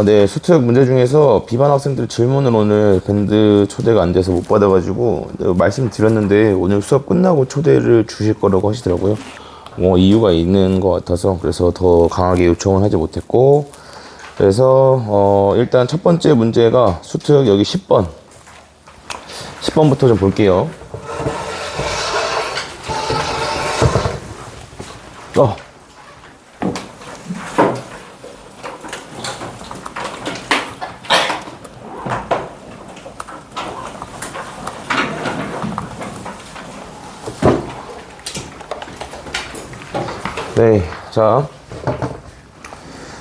네, 수트역 문제 중에서 비반 학생들 질문을 오늘 밴드 초대가 안 돼서 못 받아가지고 말씀드렸는데 오늘 수업 끝나고 초대를 주실 거라고 하시더라고요. 뭐 이유가 있는 것 같아서 그래서 더 강하게 요청을 하지 못했고, 그래서 일단 첫 번째 문제가 수트역 여기 10번부터 좀 볼게요. 네, 자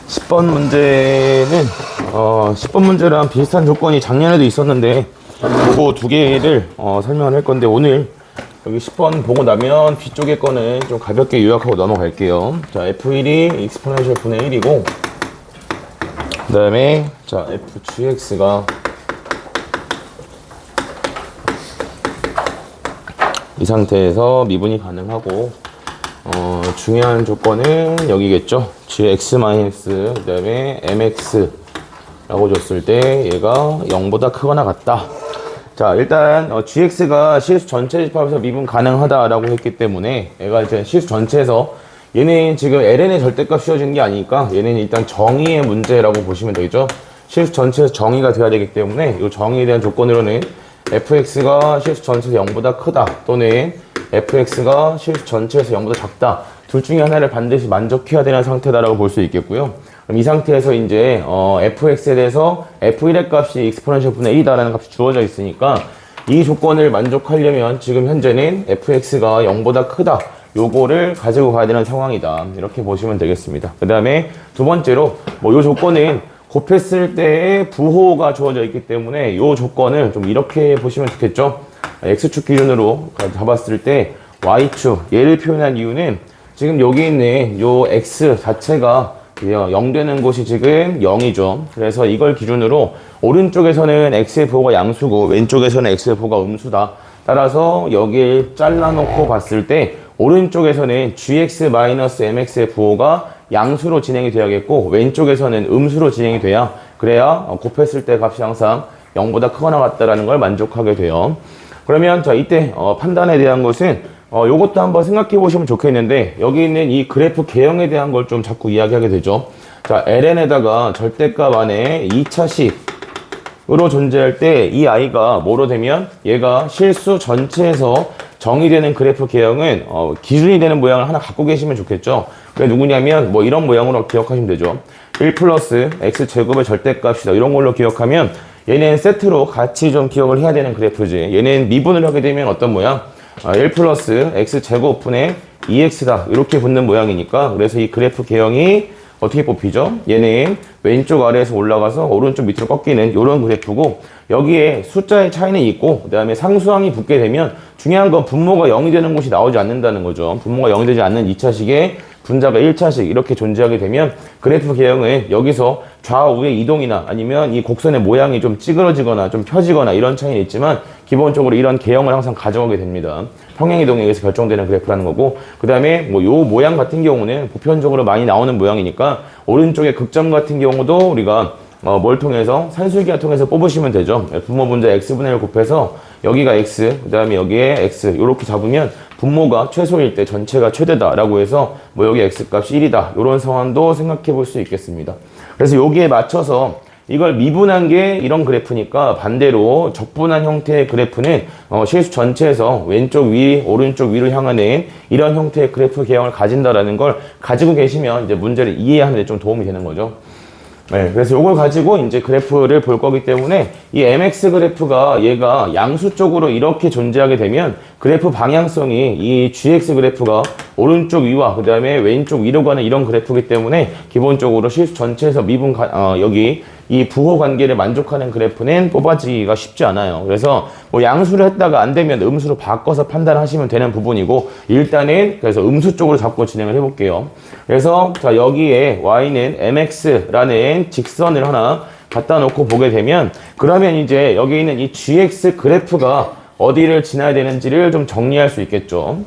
10번 문제는 10번 문제랑 비슷한 조건이 작년에도 있었는데 그거 두 개를 설명을 할 건데, 오늘 여기 10번 보고 나면 뒤쪽에 거는 좀 가볍게 요약하고 넘어갈게요. 자, F1이 익스포넨셜 분의 1이고, 그 다음에 자 FGX가 이 상태에서 미분이 가능하고, 중요한 조건은 여기겠죠. gx 그 다음에 mx 라고 줬을 때 얘가 0보다 크거나 같다. 자, 일단 gx가 실수 전체 집합에서 미분 가능하다라고 했기 때문에 얘가 이제 실수 전체에서, 얘는 지금 ln의 절대값 씌워지는 게 아니니까 얘는 일단 정의의 문제라고 보시면 되겠죠. 실수 전체에서 정의가 돼야 되기 때문에 이 정의에 대한 조건으로는 fx가 실수 전체에서 0보다 크다, 또는 fx가 실수 전체에서 0보다 작다, 둘 중에 하나를 반드시 만족해야 되는 상태다라고 볼 수 있겠고요. 그럼 이 상태에서 이제 fx에 대해서 f1의 값이 익스포넨셜 분의 1이다라는 값이 주어져 있으니까 이 조건을 만족하려면 지금 현재는 fx가 0보다 크다, 요거를 가지고 가야 되는 상황이다, 이렇게 보시면 되겠습니다. 그 다음에 두 번째로 요 조건은 곱했을 때의 부호가 주어져 있기 때문에 요 조건을 좀 이렇게 보시면 좋겠죠. x축 기준으로 잡았을 때 y축, 얘를 표현한 이유는 지금 여기 있는 요 x 자체가 0 되는 곳이 지금 0이죠. 그래서 이걸 기준으로 오른쪽에서는 x의 부호가 양수고 왼쪽에서는 x의 부호가 음수다. 따라서 여기를 잘라놓고 봤을 때 오른쪽에서는 gx-mx의 부호가 양수로 진행이 돼야겠고, 왼쪽에서는 음수로 진행이 돼야, 그래야 곱했을 때 값이 항상 0보다 크거나 같다라는 걸 만족하게 돼요. 그러면 자, 이때 판단에 대한 것은 요것도 한번 생각해 보시면 좋겠는데, 여기 있는 이 그래프 개형에 대한 걸 좀 자꾸 이야기하게 되죠. 자, ln에다가 절대값 안에 2차식으로 존재할 때 이 i가 뭐로 되면 얘가 실수 전체에서 정의되는 그래프 개형은 기준이 되는 모양을 하나 갖고 계시면 좋겠죠. 그게 누구냐면 뭐 이런 모양으로 기억하시면 되죠. 1 플러스 x제곱의 절대값이다, 이런 걸로 기억하면 얘는 세트로 같이 좀 기억을 해야 되는 그래프지. 얘는 미분을 하게 되면 어떤 모양? 1 플러스 x제곱 분의 2x다, 이렇게 붙는 모양이니까, 그래서 이 그래프 개형이 어떻게 뽑히죠? 얘는 왼쪽 아래에서 올라가서 오른쪽 밑으로 꺾이는 이런 그래프고, 여기에 숫자의 차이는 있고 그 다음에 상수항이 붙게 되면 중요한 건 분모가 0이 되는 곳이 나오지 않는다는 거죠. 분모가 0이 되지 않는 2차식에 분자가 1차식 이렇게 존재하게 되면 그래프 개형은 여기서 좌우의 이동이나 아니면 이 곡선의 모양이 좀 찌그러지거나 좀 펴지거나 이런 차이는 있지만 기본적으로 이런 개형을 항상 가져오게 됩니다. 평행이동에 의해서 결정되는 그래프라는 거고, 그 다음에 뭐 요 모양 같은 경우는 보편적으로 많이 나오는 모양이니까 오른쪽에 극점 같은 경우도 우리가 뭘 통해서 산술기화 통해서 뽑으시면 되죠. 분모 분자 x분의 1 곱해서 여기가 x, 그 다음에 여기에 x 이렇게 잡으면 분모가 최소일 때 전체가 최대다라고 해서 뭐 여기 x 값이 1이다, 이런 상황도 생각해 볼 수 있겠습니다. 그래서 여기에 맞춰서 이걸 미분한 게 이런 그래프니까 반대로 적분한 형태의 그래프는 실수 전체에서 왼쪽 위, 오른쪽 위로 향하는 이런 형태의 그래프 개형을 가진다라는 걸 가지고 계시면 이제 문제를 이해하는 데 좀 도움이 되는 거죠. 네, 그래서 이걸 가지고 이제 그래프를 볼 거기 때문에 이 mx 그래프가 얘가 양수 쪽으로 이렇게 존재하게 되면 그래프 방향성이 이 gx 그래프가 오른쪽 위와 그 다음에 왼쪽 위로 가는 이런 그래프이기 때문에 기본적으로 실수 전체에서 미분 여기 이 부호 관계를 만족하는 그래프는 뽑아지기가 쉽지 않아요. 그래서 뭐 양수를 했다가 안 되면 음수로 바꿔서 판단하시면 되는 부분이고, 일단은 그래서 음수 쪽으로 잡고 진행을 해볼게요. 그래서 자, 여기에 y는 mx라는 직선을 하나 갖다 놓고 보게 되면 그러면 이제 여기 있는 이 gx 그래프가 어디를 지나야 되는지를 좀 정리할 수 있겠죠.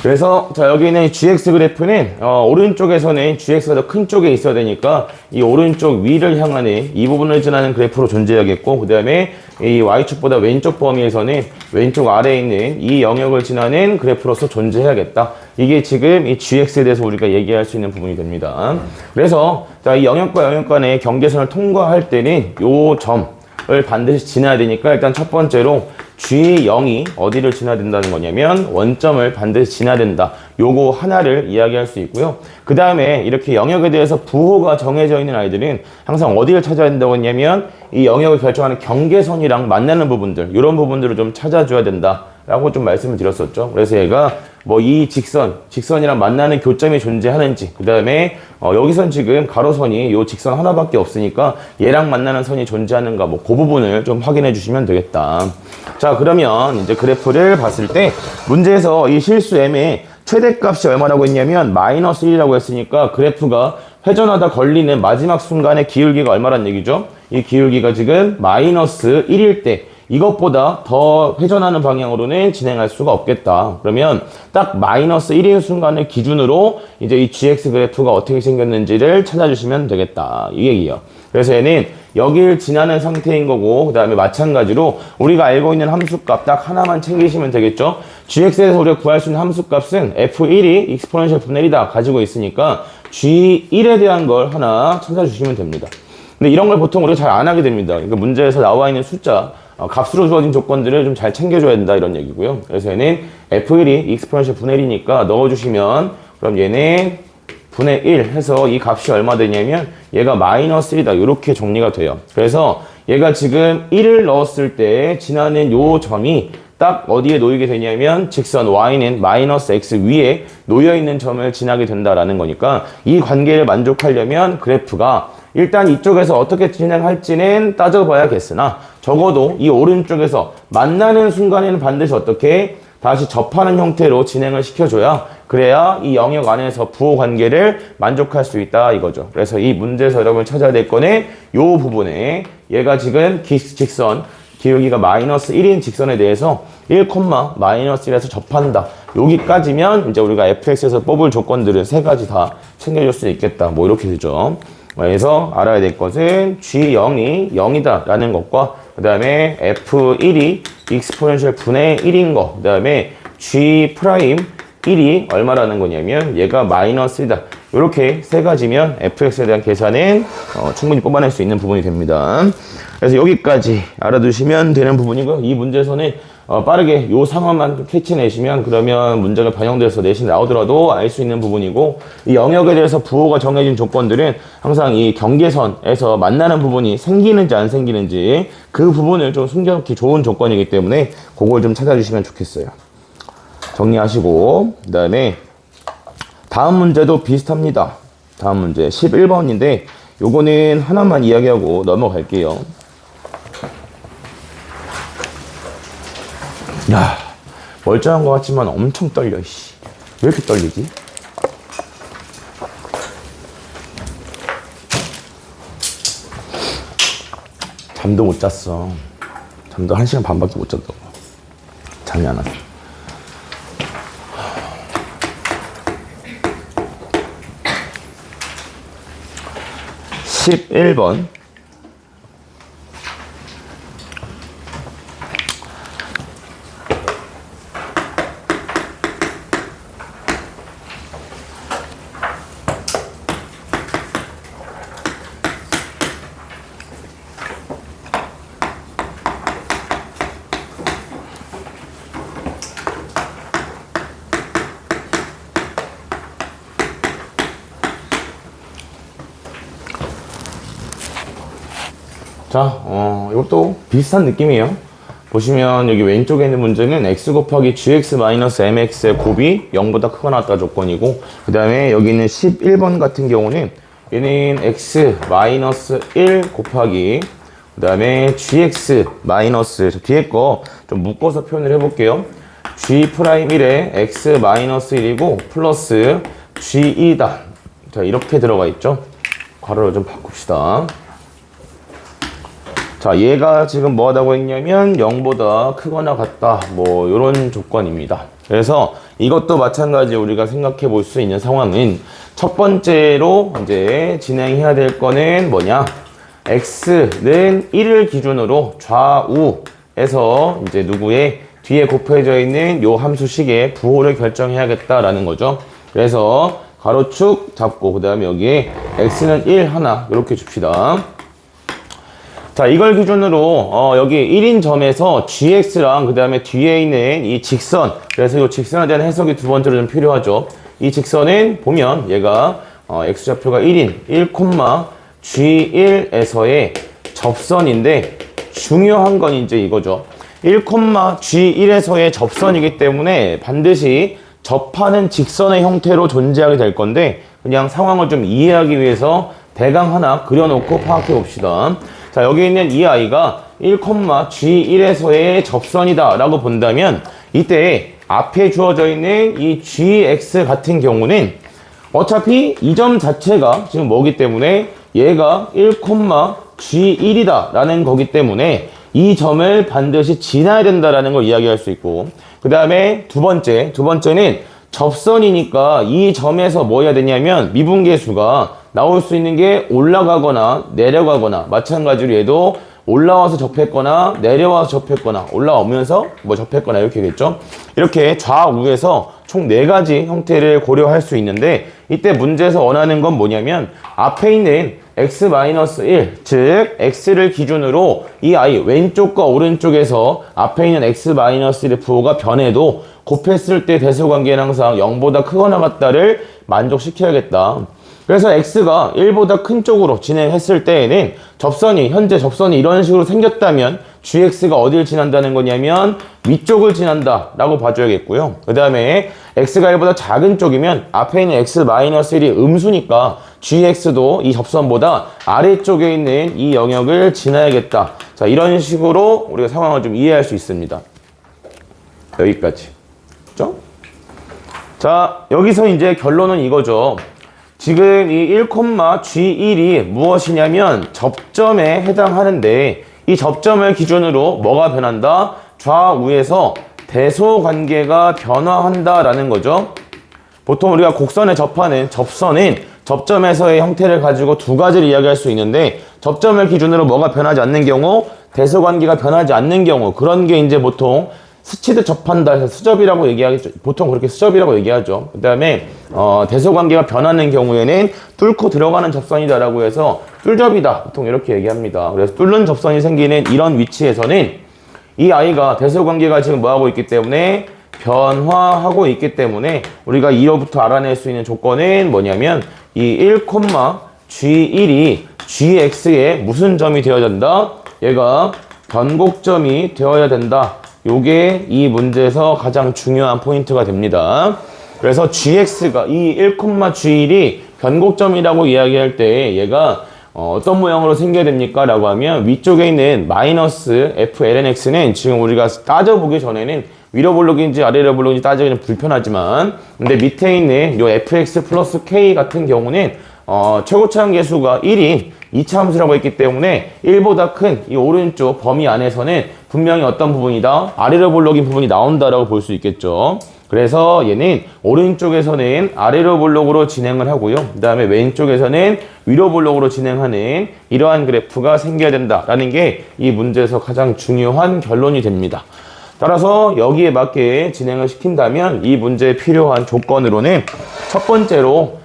그래서 자 여기 있는 gx 그래프는 오른쪽에서는 gx가 더 큰 쪽에 있어야 되니까 이 오른쪽 위를 향하는 이 부분을 지나는 그래프로 존재하겠고, 그 다음에 이 y축보다 왼쪽 범위에서는 왼쪽 아래에 있는 이 영역을 지나는 그래프로서 존재해야겠다. 이게 지금 이 gx에 대해서 우리가 얘기할 수 있는 부분이 됩니다. 그래서 자, 이 영역과 영역 간의 경계선을 통과할 때는 요 점을 반드시 지나야 되니까 일단 첫 번째로 G0이 어디를 지나야 된다는 거냐면 원점을 반드시 지나야 된다. 요거 하나를 이야기할 수 있고요. 그 다음에 이렇게 영역에 대해서 부호가 정해져 있는 아이들은 항상 어디를 찾아야 된다고 했냐면 이 영역을 결정하는 경계선이랑 만나는 부분들, 이런 부분들을 좀 찾아줘야 된다 라고 좀 말씀을 드렸었죠. 그래서 얘가 뭐 이 직선이랑 만나는 교점이 존재하는지, 그 다음에 여기선 지금 가로선이 요 직선 하나밖에 없으니까 얘랑 만나는 선이 존재하는가, 뭐 그 부분을 좀 확인해 주시면 되겠다. 자, 그러면 이제 그래프를 봤을 때 문제에서 이 실수 m의 최대값이 얼마라고 했냐면 마이너스 1이라고 했으니까 그래프가 회전하다 걸리는 마지막 순간의 기울기가 얼마란 얘기죠? 이 기울기가 지금 마이너스 1일 때 이것보다 더 회전하는 방향으로는 진행할 수가 없겠다. 그러면 딱 마이너스 1인 순간을 기준으로 이제 이 gx 그래프가 어떻게 생겼는지를 찾아주시면 되겠다. 이 얘기예요. 그래서 얘는 여길 지나는 상태인 거고, 그 다음에 마찬가지로 우리가 알고 있는 함수값 딱 하나만 챙기시면 되겠죠. gx에서 우리가 구할 수 있는 함수값은 f1이 익스포넨셜 분의 1이다 가지고 있으니까 g1에 대한 걸 하나 찾아주시면 됩니다. 근데 이런 걸 보통 우리가 잘 안 하게 됩니다. 그러니까 문제에서 나와 있는 숫자, 값으로 주어진 조건들을 좀 잘 챙겨줘야 된다 이런 얘기고요. 그래서 얘는 f1이 익스포넨셜 분의 1이니까 넣어주시면, 그럼 얘는 분의 1 해서 이 값이 얼마 되냐면 얘가 마이너스 1이다 이렇게 정리가 돼요. 그래서 얘가 지금 1을 넣었을 때 지나는 요 점이 딱 어디에 놓이게 되냐면 직선 y는 마이너스 x 위에 놓여있는 점을 지나게 된다라는 거니까 이 관계를 만족하려면 그래프가 일단 이쪽에서 어떻게 진행할지는 따져봐야겠으나 적어도 이 오른쪽에서 만나는 순간에는 반드시 어떻게 다시 접하는 형태로 진행을 시켜줘야, 그래야 이 영역 안에서 부호 관계를 만족할 수 있다 이거죠. 그래서 이 문제에서 여러분 찾아야 될 거는 요 부분에 얘가 지금 직선 기울기가 마이너스 1인 직선에 대해서 1, 마이너스 1에서 접한다. 여기까지면 이제 우리가 fx에서 뽑을 조건들을 세 가지 다 챙겨줄 수 있겠다. 뭐 이렇게 되죠. 그래서 알아야 될 것은 G0이 0이다 라는 것과, 그 다음에 F1이 익스포넨셜 분의 1인 거, 그 다음에 G'1이 얼마라는 거냐면 얘가 마이너스 1이다. 이렇게 세 가지면 fx에 대한 계산은 충분히 뽑아낼 수 있는 부분이 됩니다. 그래서 여기까지 알아두시면 되는 부분이고요. 이 문제에서는 빠르게 요 상황만 캐치내시면 그러면 문제가 변형돼서 내신 나오더라도 알 수 있는 부분이고, 이 영역에 대해서 부호가 정해진 조건들은 항상 이 경계선에서 만나는 부분이 생기는지 안 생기는지 그 부분을 좀 숨겨놓기 좋은 조건이기 때문에 그걸 좀 찾아주시면 좋겠어요. 정리하시고, 그 다음에 다음 문제도 비슷합니다. 다음 문제 11번인데 요거는 하나만 이야기하고 넘어갈게요. 야, 멀쩡한 것 같지만 엄청 떨려. 씨. 왜 이렇게 떨리지? 잠도 못 잤어. 잠도 1시간 반밖에 못 잤다고. 잠이 안 왔어. (11번) 자, 이것도 비슷한 느낌이에요. 보시면 여기 왼쪽에 있는 문제는 x 곱하기 gx 마이너스 mx의 곱이 0보다 크거나 같다 조건이고, 그 다음에 여기 있는 11번 같은 경우는 얘는 x 마이너스 1 곱하기 그 다음에 gx 마이너스, 저 뒤에 거 좀 묶어서 표현을 해볼게요. g'1에 x 마이너스 1이고 플러스 G2다. 자, 이렇게 들어가 있죠. 괄호를 좀 바꿉시다. 자, 얘가 지금 뭐 하다고 했냐면 0보다 크거나 같다. 뭐 이런 조건입니다. 그래서 이것도 마찬가지 우리가 생각해 볼 수 있는 상황은 첫 번째로 이제 진행해야 될 거는 뭐냐? x는 1을 기준으로 좌우에서 이제 누구의 뒤에 곱해져 있는 요 함수식의 부호를 결정해야겠다라는 거죠. 그래서 가로축 잡고 그 다음에 여기에 x는 1 하나 이렇게 줍시다. 자, 이걸 기준으로 여기 1인 점에서 gx랑 그 다음에 뒤에 있는 이 직선, 그래서 이 직선에 대한 해석이 두 번째로 좀 필요하죠. 이 직선은 보면 얘가 x좌표가 1인 1, G1에서의 접선인데 중요한 건 이제 이거죠. 1, G1에서의 접선이기 때문에 반드시 접하는 직선의 형태로 존재하게 될 건데 그냥 상황을 좀 이해하기 위해서 대강 하나 그려놓고 파악해 봅시다. 자, 여기 있는 이 아이가 1, G1에서의 접선이다 라고 본다면 이때 앞에 주어져 있는 이 GX 같은 경우는 어차피 이 점 자체가 지금 뭐기 때문에 얘가 1, G1이다 라는 거기 때문에 이 점을 반드시 지나야 된다라는 걸 이야기할 수 있고, 그 다음에 두 번째는 접선이니까 이 점에서 뭐 해야 되냐면 미분계수가 나올 수 있는 게 올라가거나 내려가거나, 마찬가지로 얘도 올라와서 접했거나 내려와서 접했거나 올라오면서 뭐 접했거나 이렇게겠죠. 이렇게 좌우에서 총 4가지 형태를 고려할 수 있는데 이때 문제에서 원하는 건 뭐냐면 앞에 있는 x-1, 즉 x를 기준으로 이 아이 왼쪽과 오른쪽에서 앞에 있는 x-1의 부호가 변해도 곱했을 때 대소관계는 항상 0보다 크거나 같다를 만족시켜야겠다. 그래서 x가 1보다 큰 쪽으로 진행했을 때에는 현재 접선이 이런 식으로 생겼다면 gx가 어딜 지난다는 거냐면 위쪽을 지난다 라고 봐줘야겠고요. 그 다음에 x가 1보다 작은 쪽이면 앞에 있는 x-1이 음수니까 gx도 이 접선보다 아래쪽에 있는 이 영역을 지나야겠다. 자, 이런 식으로 우리가 상황을 좀 이해할 수 있습니다. 여기까지. 그렇죠? 자, 여기서 이제 결론은 이거죠. 지금 이 1, G1이 무엇이냐면 접점에 해당하는데 이 접점을 기준으로 뭐가 변한다? 좌우에서 대소관계가 변화한다라는 거죠. 보통 우리가 곡선에 접하는 접선은 접점에서의 형태를 가지고 두 가지를 이야기할 수 있는데 접점을 기준으로 뭐가 변하지 않는 경우, 대소관계가 변하지 않는 경우, 그런 게 이제 보통 스치듯 접한다 해서 수접이라고 얘기하겠죠. 보통 그렇게 수접이라고 얘기하죠. 그 다음에 대소관계가 변하는 경우에는 뚫고 들어가는 접선이다라고 해서 뚫접이다 보통 이렇게 얘기합니다. 그래서 뚫는 접선이 생기는 이런 위치에서는 이 아이가 대소관계가 지금 뭐하고 있기 때문에 변화하고 있기 때문에 우리가 이로부터 알아낼 수 있는 조건은 뭐냐면 이 1, G1이 GX의 무슨 점이 되어야 된다? 얘가 변곡점이 되어야 된다. 요게 이 문제에서 가장 중요한 포인트가 됩니다. 그래서 GX가 이 1, G1이 변곡점이라고 이야기할 때 얘가 어떤 모양으로 생겨야 됩니까? 라고 하면 위쪽에 있는 마이너스 FLNX는 지금 우리가 따져보기 전에는 위로 볼록인지 아래로 볼록인지 따지기는 불편하지만 근데 밑에 있는 요 FX 플러스 K 같은 경우는 최고차항 계수가 1인 2차 함수라고 했기 때문에 1보다 큰 이 오른쪽 범위 안에서는 분명히 어떤 부분이다? 아래로 볼록인 부분이 나온다라고 볼 수 있겠죠. 그래서 얘는 오른쪽에서는 아래로 볼록으로 진행을 하고요. 그 다음에 왼쪽에서는 위로 볼록으로 진행하는 이러한 그래프가 생겨야 된다라는 게 이 문제에서 가장 중요한 결론이 됩니다. 따라서 여기에 맞게 진행을 시킨다면 이 문제에 필요한 조건으로는 첫 번째로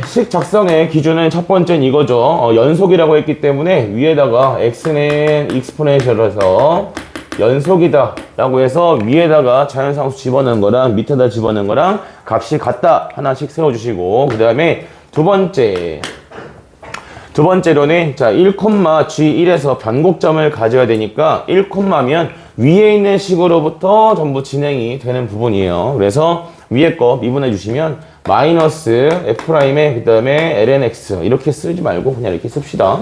식 작성의 기준은 첫 번째는 이거죠. 연속이라고 했기 때문에 위에다가 x는 익스포넨셜에서 연속이다 라고 해서 위에다가 자연상수 집어넣은 거랑 밑에다 집어넣은 거랑 값이 같다 하나씩 세워주시고, 그 다음에 두 번째로는 자 1, G1에서 변곡점을 가져야 되니까 1면 위에 있는 식으로부터 전부 진행이 되는 부분이에요. 그래서 위에 거 미분해 주시면 마이너스 F'의 그 다음에 lnx 이렇게 쓰지 말고 그냥 이렇게 씁시다.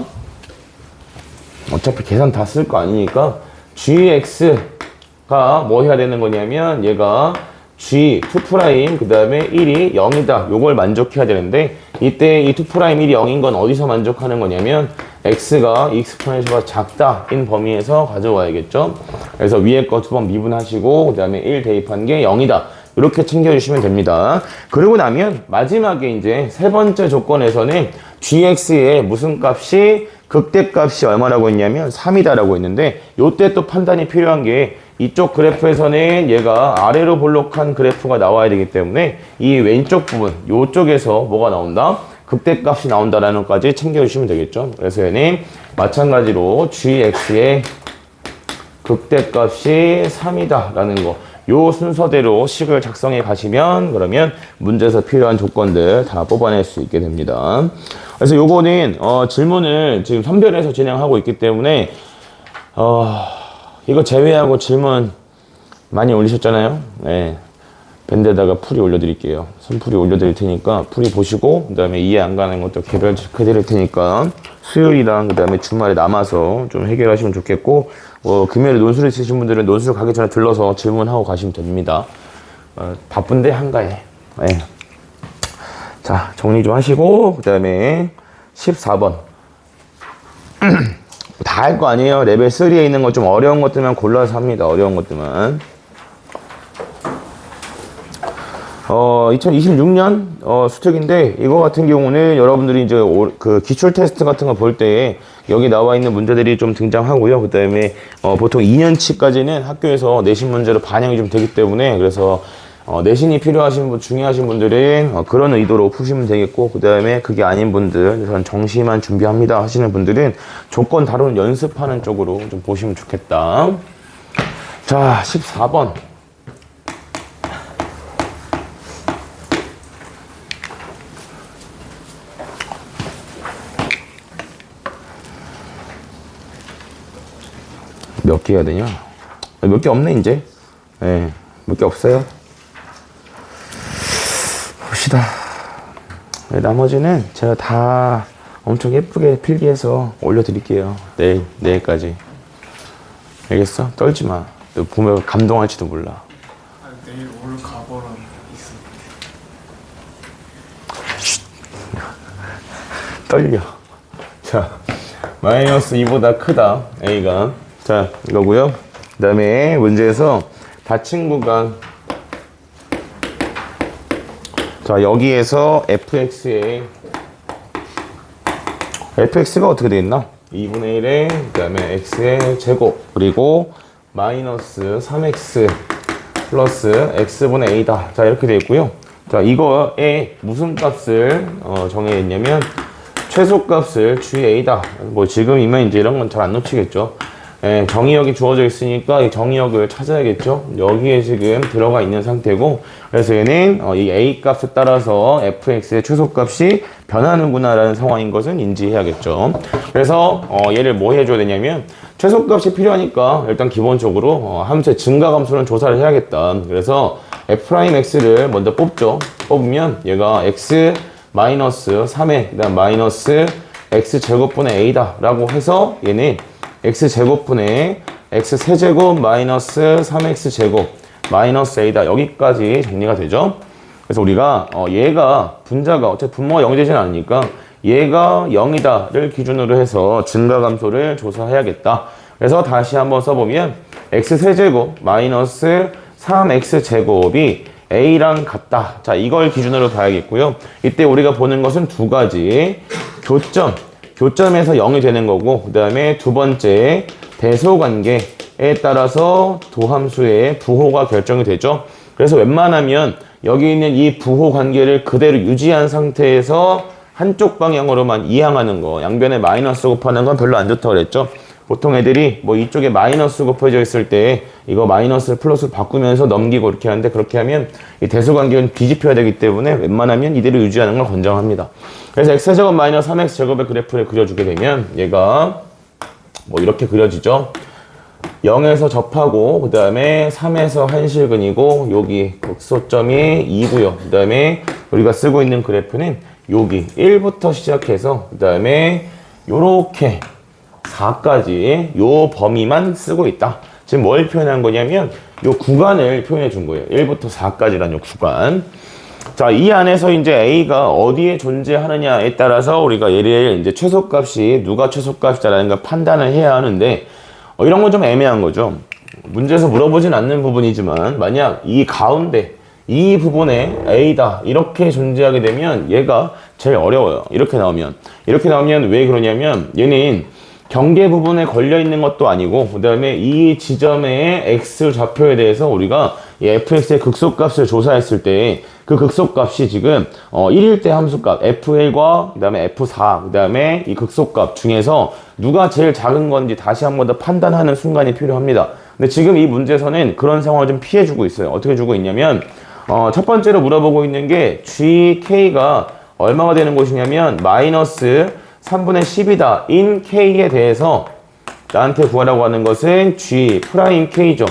어차피 계산 다 쓸 거 아니니까 gx가 뭐 해야 되는 거냐면 얘가 G 2' 그 다음에 1이 0이다. 요걸 만족해야 되는데 이때 이 2' 1이 0인 건 어디서 만족하는 거냐면 x가 exponential보다 작다 인 범위에서 가져와야겠죠. 그래서 위에 거 두 번 미분하시고 그 다음에 1 대입한 게 0이다. 이렇게 챙겨주시면 됩니다. 그러고 나면 마지막에 이제 세 번째 조건에서는 gx의 무슨 값이 극대값이 얼마라고 했냐면 3이다라고 했는데 요때 또 판단이 필요한 게 이쪽 그래프에서는 얘가 아래로 볼록한 그래프가 나와야 되기 때문에 이 왼쪽 부분 요쪽에서 뭐가 나온다? 극대값이 나온다라는 것까지 챙겨주시면 되겠죠. 그래서 얘는 마찬가지로 gx의 극대값이 3이다 라는 거 요 순서대로 식을 작성해 가시면 그러면 문제에서 필요한 조건들 다 뽑아낼 수 있게 됩니다. 그래서 요거는 질문을 지금 선별해서 진행하고 있기 때문에 이거 제외하고 질문 많이 올리셨잖아요. 네. 밴드에다가 풀이 올려드릴게요. 선풀이 올려드릴 테니까 풀이 보시고 그 다음에 이해 안 가는 것도 개별 체크해드릴 테니까 수요일이랑 그 다음에 주말에 남아서 좀 해결하시면 좋겠고 금요일에 논술 있으신 분들은 논술 가기 전에 들러서 질문하고 가시면 됩니다. 바쁜데 한가해. 네. 자, 정리 좀 하시고 그 다음에 14번 다 할 거 아니에요. 레벨 3에 있는 거 좀 어려운 것들만 골라서 합니다. 어려운 것들만. 2026년 수특인데 이거 같은 경우는 여러분들이 이제 그 기출 테스트 같은 거 볼 때 여기 나와 있는 문제들이 좀 등장하고요. 그 다음에 보통 2년치까지는 학교에서 내신 문제로 반영이 좀 되기 때문에 그래서 내신이 필요하신 분, 중요하신 분들은 그런 의도로 푸시면 되겠고 그 다음에 그게 아닌 분들, 전 정시만 준비합니다 하시는 분들은 조건 다루는 연습하는 쪽으로 좀 보시면 좋겠다. 자, 14번. 몇 개 해야 되냐? 몇 개 없네, 이제. 네, 몇 개 없어요. 봅시다. 네, 나머지는 제가 다 엄청 예쁘게 필기해서 올려드릴게요. 내일까지. 알겠어? 떨지 마. 너 보면 감동할지도 몰라. 내일 올 각오는 있습니다. 떨려. 자, 마이너스 2보다 크다. A가. 자, 이거고요. 그 다음에 문제에서 닫힌 구간. 자, 여기에서 fx가 어떻게 되어 있나? 2분의 1에 그 다음에 x의 제곱 그리고 마이너스 3x 플러스 x분의 a다. 자, 이렇게 되어 있고요. 자, 이거에 무슨 값을 정해있냐면 최소값을 GA다. 뭐 지금이면 이제 이런 건 잘 안 놓치겠죠. 예, 정의역이 주어져 있으니까 이 정의역을 찾아야겠죠. 여기에 지금 들어가 있는 상태고 그래서 얘는 이 A 값에 따라서 fx의 최소값이 변하는구나 라는 상황인 것은 인지해야겠죠. 그래서 얘를 뭐 해줘야 되냐면 최소값이 필요하니까 일단 기본적으로 함수의 증가함수는 조사를 해야겠다. 그래서 f'x를 먼저 뽑죠. 뽑으면 얘가 x 마이너스 3에 그다음 마이너스 x제곱분의 a다 라고 해서 얘는 x제곱분의 x세제곱 마이너스 3x제곱 마이너스 a다. 여기까지 정리가 되죠. 그래서 우리가 얘가 분자가 어차피 분모가 0이 되진 않으니까 얘가 0이다를 기준으로 해서 증가감소를 조사해야겠다. 그래서 다시 한번 써보면 x세제곱 마이너스 3x제곱이 a랑 같다. 자, 이걸 기준으로 봐야겠고요. 이때 우리가 보는 것은 두 가지. 교점에서 0이 되는 거고 그 다음에 두 번째 대소관계에 따라서 도함수의 부호가 결정이 되죠. 그래서 웬만하면 여기 있는 이 부호 관계를 그대로 유지한 상태에서 한쪽 방향으로만 이항하는 거, 양변에 마이너스 곱하는 건 별로 안 좋다고 그랬죠. 보통 애들이 뭐 이쪽에 마이너스 곱해져 있을 때 이거 마이너스를 플러스로 바꾸면서 넘기고 이렇게 하는데 그렇게 하면 이 대소관계는 뒤집혀야 되기 때문에 웬만하면 이대로 유지하는 걸 권장합니다. 그래서 x제곱 마이너스 3x제곱의 그래프를 그려주게 되면 얘가 뭐 이렇게 그려지죠. 0에서 접하고 그 다음에 3에서 한실근이고 여기 극소점이 2고요. 그 다음에 우리가 쓰고 있는 그래프는 여기 1부터 시작해서 그 다음에 요렇게 4까지 요 범위만 쓰고 있다. 지금 뭘 표현한 거냐면 요 구간을 표현해 준 거예요. 1부터 4까지라는 요 구간. 자, 이 안에서 이제 A가 어디에 존재하느냐에 따라서 우리가 얘를 이제 최소값이 누가 최소값이다라는 걸 판단을 해야 하는데, 이런 건 좀 애매한 거죠. 문제에서 물어보진 않는 부분이지만, 만약 이 가운데, 이 부분에 A다, 이렇게 존재하게 되면 얘가 제일 어려워요. 이렇게 나오면 왜 그러냐면, 얘는 경계 부분에 걸려 있는 것도 아니고, 그 다음에 이 지점의 X 좌표에 대해서 우리가 이 fx의 극소값을 조사했을 때 그 극소값이 지금 1일 때 함수값 f1과 그 다음에 f4, 그 다음에 이 극소값 중에서 누가 제일 작은 건지 다시 한 번 더 판단하는 순간이 필요합니다. 근데 지금 이 문제에서는 그런 상황을 좀 피해주고 있어요. 어떻게 주고 있냐면, 첫 번째로 물어보고 있는 게 gk가 얼마가 되는 것이냐면 마이너스 3분의 10이다 인 k에 대해서 나한테 구하라고 하는 것은 g 프라임 k죠.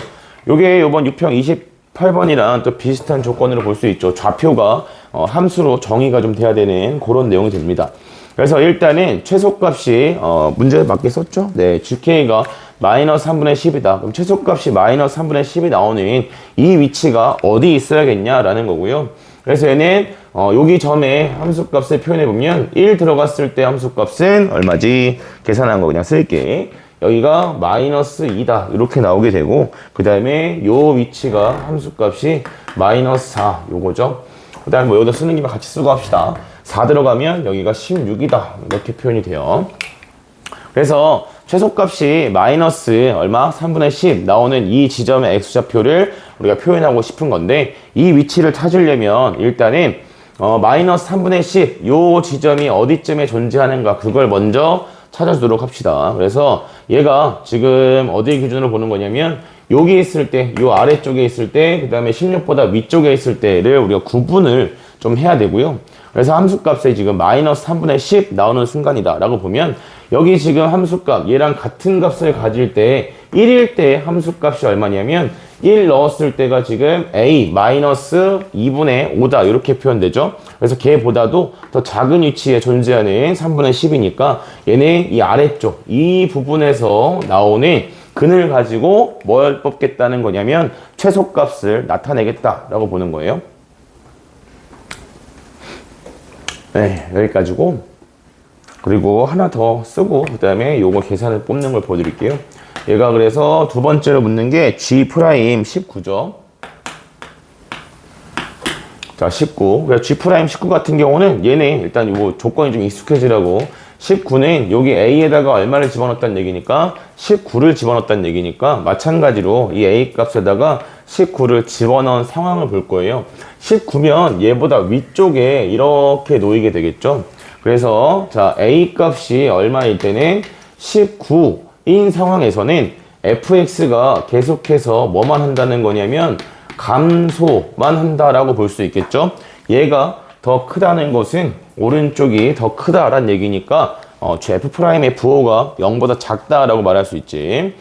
요게 요번 유평 28번이랑 또 비슷한 조건으로 볼 수 있죠. 좌표가 함수로 정의가 좀 돼야 되는 그런 내용이 됩니다. 그래서 일단은 최소값이 문제에 맞게 썼죠. 네, gk가 마이너스 3분의 10이다. 그럼 최소값이 마이너스 3분의 10이 나오는 이 위치가 어디 있어야겠냐라는 거고요. 그래서 얘는 여기 점에 함수값을 표현해보면 1 들어갔을 때 함수값은 얼마지? 계산한 거 그냥 쓸게. 여기가 마이너스 2다 이렇게 나오게 되고, 그 다음에 요 위치가 함수값이 마이너스 4 요거죠. 그 다음에 뭐 여기다 쓰는 김에 같이 쓰고 합시다. 4 들어가면 여기가 16이다 이렇게 표현이 돼요. 그래서 최소값이 마이너스 얼마? 3분의 10 나오는 이 지점의 x좌표를 우리가 표현하고 싶은 건데, 이 위치를 찾으려면 일단은 마이너스 3분의 10 요 지점이 어디쯤에 존재하는가 그걸 먼저 찾아주도록 합시다. 그래서 얘가 지금 어디 기준으로 보는 거냐면 여기 있을 때, 요 아래쪽에 있을 때, 그 다음에 16보다 위쪽에 있을 때를 우리가 구분을 좀 해야 되고요. 그래서 함수값에 지금 마이너스 3분의 10 나오는 순간이다 라고 보면, 여기 지금 함수값 얘랑 같은 값을 가질 때 1일 때 함수값이 얼마냐면 1 넣었을 때가 지금 a 마이너스 2분의 5다 이렇게 표현되죠. 그래서 걔보다도 더 작은 위치에 존재하는 3분의 10이니까 얘네 이 아래쪽 이 부분에서 나오는 근을 가지고 뭘 뽑겠다는 거냐면 최소값을 나타내겠다라고 보는 거예요. 네, 여기까지고, 그리고 하나 더 쓰고 그 다음에 요거 계산을 뽑는 걸 보여드릴게요. 얘가 그래서 두 번째로 묻는 게 G 프라임 19죠. 자, 19. 그래서 G 프라임 19 같은 경우는 얘네 일단 요거 조건이 좀 익숙해지라고, 19는 여기 A에다가 얼마를 집어넣었다는 얘기니까 19를 집어넣었다는 얘기니까 마찬가지로 이 A 값에다가 19를 집어넣은 상황을 볼 거예요. 19면 얘보다 위쪽에 이렇게 놓이게 되겠죠. 그래서 자, A 값이 얼마일 때는 19인 상황에서는 fx가 계속해서 뭐만 한다는 거냐면 감소만 한다라고 볼 수 있겠죠. 얘가 더 크다는 것은 오른쪽이 더 크다라는 얘기니까 f'의 부호가 0보다 작다라고 말할 수 있지.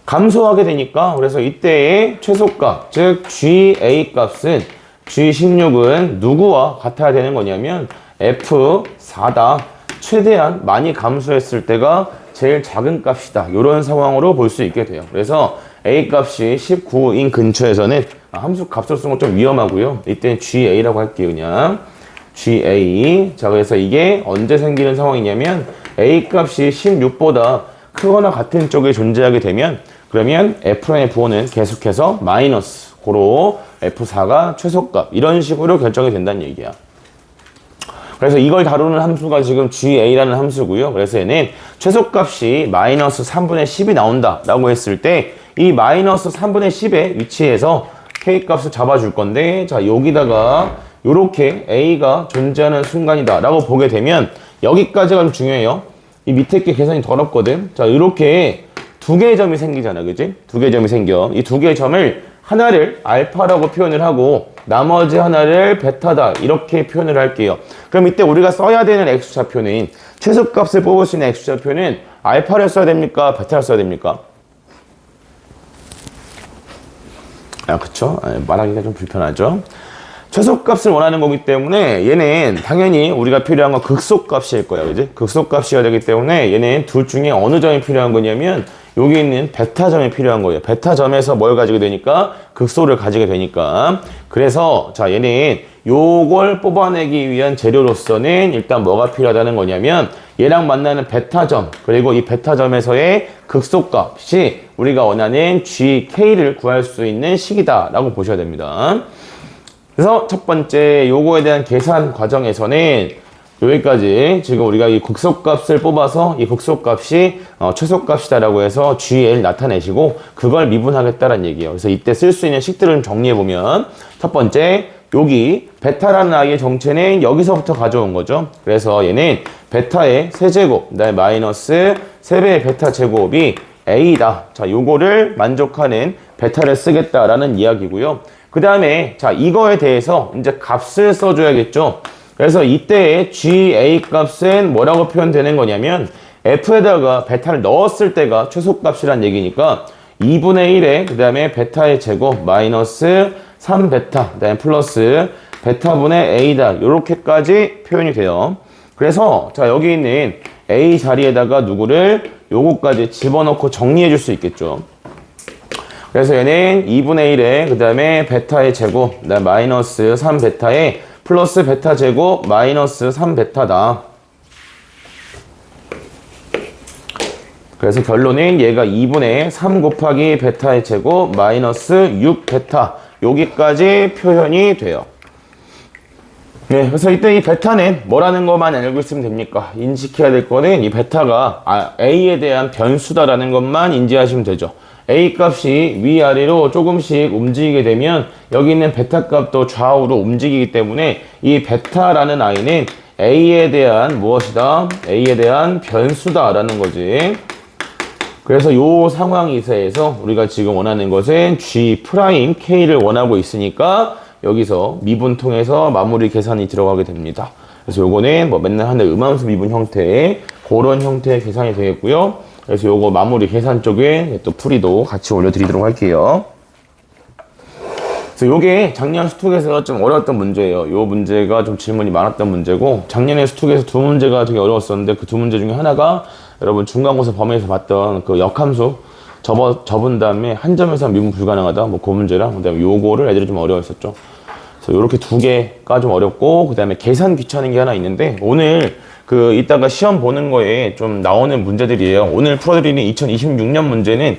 감소하게 되니까, 그래서 이때의 최소값, 즉 GA 값은 G16은 누구와 같아야 되는 거냐면 F4다. 최대한 많이 감소했을 때가 제일 작은 값이다. 이런 상황으로 볼 수 있게 돼요. 그래서 A 값이 19인 근처에서는 함수 값을 쓰는 건 좀 위험하고요. 이때는 GA라고 할게요. 그냥 GA. 자, 그래서 이게 언제 생기는 상황이냐면 A 값이 16보다 크거나 같은 쪽에 존재하게 되면, 그러면 F'의 부호는 계속해서 마이너스 고로 F4가 최소값 이런 식으로 결정이 된다는 얘기야. 그래서 이걸 다루는 함수가 지금 GA라는 함수고요. 그래서 얘는 최소값이 마이너스 3분의 10이 나온다 라고 했을 때 이 마이너스 3분의 10의 위치에서 K값을 잡아줄 건데, 자, 여기다가 요렇게 A가 존재하는 순간이다 라고 보게 되면 여기까지가 좀 중요해요. 이 밑에 게 계산이 더럽거든. 자, 이렇게 두 개의 점이 생기잖아. 그지? 두 개의 점이 생겨. 이 두 개의 점을 하나를 알파라고 표현을 하고 나머지 하나를 베타다 이렇게 표현을 할게요. 그럼 이때 우리가 써야 되는 x좌표는, 최소값을 뽑을 수 있는 x좌표는 알파를 써야 됩니까? 베타를 써야 됩니까? 그쵸? 말하기가 좀 불편하죠. 최소값을 원하는 거기 때문에 얘는 당연히 우리가 필요한 건 극소값일 거예요. 그지? 극소값이어야 되기 때문에 얘는 둘 중에 어느 점이 필요한 거냐면 여기 있는 베타점이 필요한 거예요. 베타점에서 뭘 가지게 되니까 극소를 가지게 되니까. 그래서 자 얘는 요걸 뽑아내기 위한 재료로서는 일단 뭐가 필요하다는 거냐면 얘랑 만나는 베타점 그리고 이 베타점에서의 극소값이 우리가 원하는 GK를 구할 수 있는 식이다 라고 보셔야 됩니다. 그래서 첫 번째 요거에 대한 계산 과정에서는 여기까지 지금 우리가 이 극소값을 뽑아서 이 극소값이 최소값이다라고 해서 GL 나타내시고 그걸 미분하겠다라는 얘기예요. 그래서 이때 쓸 수 있는 식들을 좀 정리해보면 첫 번째 여기 베타라는 아이의 정체는 여기서부터 가져온 거죠. 그래서 얘는 베타의 세제곱 그다음에 마이너스 3배의 베타 제곱이 A다. 자, 요거를 만족하는 베타를 쓰겠다라는 이야기고요. 그 다음에 자 이거에 대해서 이제 값을 써줘야겠죠. 그래서 이때의 GA 값은 뭐라고 표현되는 거냐면 F에다가 베타를 넣었을 때가 최소값이란 얘기니까 2분의 1에 그 다음에 베타의 제곱 마이너스 3베타 그 다음에 플러스 베타분의 A다 이렇게까지 표현이 돼요. 그래서 자 여기 있는 A 자리에다가 누구를 요거까지 집어넣고 정리해 줄 수 있겠죠. 그래서 얘는 2분의 1에 그 다음에 베타의 제곱 그 다음에 마이너스 3베타에 플러스 베타 제곱 마이너스 3베타다. 그래서 결론은 얘가 2분의 3 곱하기 베타의 제곱 마이너스 6베타 여기까지 표현이 돼요. 네, 그래서 이때 이 베타는 뭐라는 것만 알고 있으면 됩니까? 인식해야 될 거는 이 베타가 A에 대한 변수다라는 것만 인지하시면 되죠. A 값이 위아래로 조금씩 움직이게 되면 여기 있는 베타 값도 좌우로 움직이기 때문에 이 베타라는 아이는 A에 대한 무엇이다? A에 대한 변수다라는 거지. 그래서 이 상황에서 우리가 지금 원하는 것은 G'K를 원하고 있으니까 여기서 미분 통해서 마무리 계산이 들어가게 됩니다. 그래서 요거는 뭐 맨날 하는 음함수 미분 형태의 그런 형태의 계산이 되겠고요. 그래서 요거 마무리 계산 쪽에 또 풀이도 같이 올려드리도록 할게요. 그래서 요게 작년 수특에서 좀 어려웠던 문제예요. 요 문제가 좀 질문이 많았던 문제고 작년에 수특에서 두 문제가 되게 어려웠었는데 그 두 문제 중에 하나가 여러분 중간고사 범위에서 봤던 그 역함수 접은 다음에 한 점에서 미분 불가능하다 뭐 그 문제랑 그다음에 요거를 애들이 좀 어려웠었죠. 그래서 요렇게 두 개가 좀 어렵고 그다음에 계산 귀찮은 게 하나 있는데 오늘 그 이따가 시험 보는 거에 좀 나오는 문제들이에요. 오늘 풀어드리는 2026년 문제는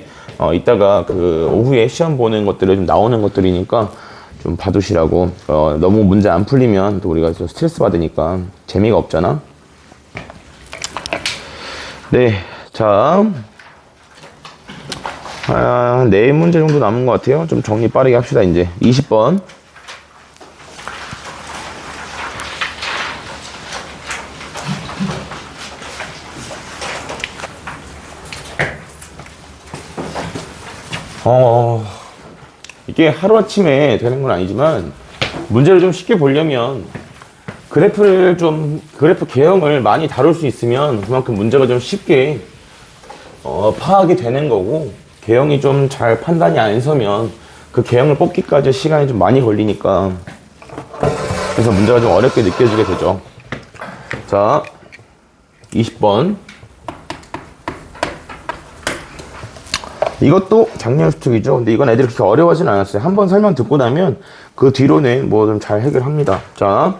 이따가 그 오후에 시험 보는 것들이 좀 나오는 것들이니까 좀 봐두시라고. 너무 문제 안 풀리면 또 우리가 좀 스트레스 받으니까 재미가 없잖아. 네, 자, 한 4문제 정도 남은 것 같아요. 좀 정리 빠르게 합시다. 이제 20번. 이게 하루아침에 되는 건 아니지만 문제를 좀 쉽게 보려면 그래프 개형을 많이 다룰 수 있으면 그만큼 문제가 좀 쉽게 파악이 되는 거고 개형이 좀 잘 판단이 안 서면 그 개형을 뽑기까지 시간이 좀 많이 걸리니까 그래서 문제가 좀 어렵게 느껴지게 되죠. 자, 20번. 이것도 작년 수특이죠. 근데 이건 애들이 그렇게 어려워하진 않았어요. 한번 설명 듣고 나면 그 뒤로는 뭐 좀 잘 해결합니다. 자,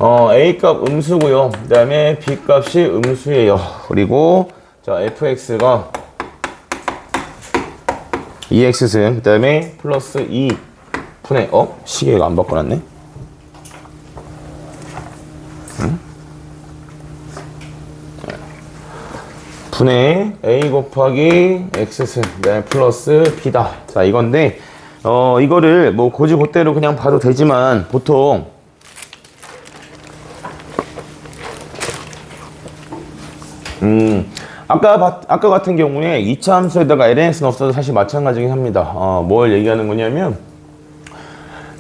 A 값 음수고요. 그 다음에 B 값이 음수예요. 그리고 자, fx가 2x승, 그 다음에 플러스 2분의 시계가 안 바꿔놨네. 분의 a 곱하기 x승, 네, 플러스 b다. 자, 이건데 이거를 뭐 고지고대로 그냥 봐도 되지만 보통 아까 같은 경우에 2차 함수에다가 lnx는 없어도 사실 마찬가지긴 합니다. 뭘 얘기하는 거냐면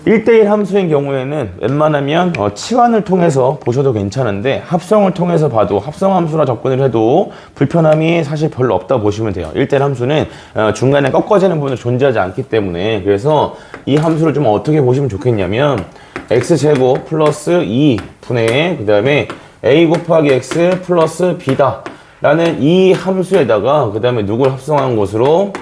1대1 함수인 경우에는 웬만하면 치환을 통해서 보셔도 괜찮은데 합성을 통해서 봐도 합성함수라 접근을 해도 불편함이 사실 별로 없다고 보시면 돼요. 1대1 함수는 중간에 꺾어지는 부분이 존재하지 않기 때문에 그래서 이 함수를 좀 어떻게 보시면 좋겠냐면 x제곱 플러스 2분의 그 다음에 a 곱하기 x 플러스 b다 라는 이 함수에다가 그 다음에 누굴 합성한 것으로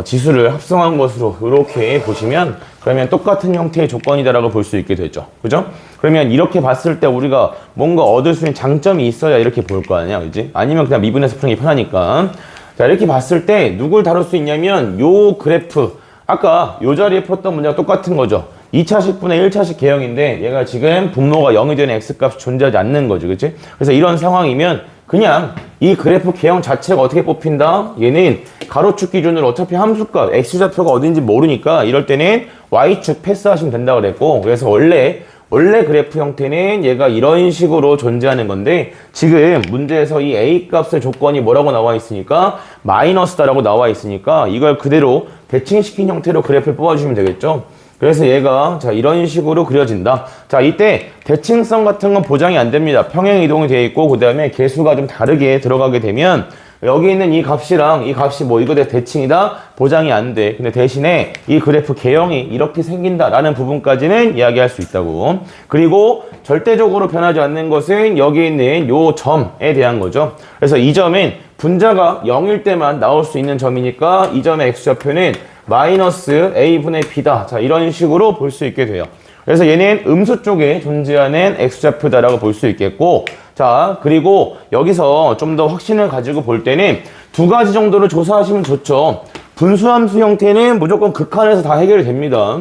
지수를 합성한 것으로 이렇게 보시면 그러면 똑같은 형태의 조건이다라고 볼 수 있게 되죠. 그죠? 그러면 이렇게 봤을 때 우리가 뭔가 얻을 수 있는 장점이 있어야 이렇게 볼 거 아니야, 그지? 아니면 그냥 미분해서 푸는 게 편하니까. 자, 이렇게 봤을 때 누굴 다룰 수 있냐면 요 그래프, 아까 요 자리에 풀었던 문제가 똑같은 거죠. 2차식분의 1차식 개형인데 얘가 지금 분모가 0이 되는 x값이 존재하지 않는 거죠, 그치? 그래서 이런 상황이면 그냥 이 그래프 개형 자체가 어떻게 뽑힌다? 얘는 가로축 기준으로 어차피 함수값, x좌표가 어딘지 모르니까 이럴 때는 y축 패스하시면 된다고 그랬고 그래서 원래 그래프 형태는 얘가 이런 식으로 존재하는 건데 지금 문제에서 이 a 값의 조건이 뭐라고 나와 있으니까 마이너스다라고 나와 있으니까 이걸 그대로 대칭시킨 형태로 그래프를 뽑아주시면 되겠죠. 그래서 얘가 자 이런 식으로 그려진다. 자 이때 대칭성 같은 건 보장이 안 됩니다. 평행 이동이 되어 있고 그 다음에 개수가 좀 다르게 들어가게 되면 여기 있는 이 값이랑 이 값이 뭐 이거 대칭이다 보장이 안 돼. 근데 대신에 이 그래프 개형이 이렇게 생긴다라는 부분까지는 이야기할 수 있다고. 그리고 절대적으로 변하지 않는 것은 여기 있는 요 점에 대한 거죠. 그래서 이 점은 분자가 0일 때만 나올 수 있는 점이니까 이 점의 x좌표는 마이너스 a분의 b다. 자 이런 식으로 볼 수 있게 돼요. 그래서 얘는 음수 쪽에 존재하는 x좌표다라고 볼 수 있겠고 자 그리고 여기서 좀 더 확신을 가지고 볼 때는 두 가지 정도를 조사하시면 좋죠. 분수함수 형태는 무조건 극한에서 다 해결이 됩니다.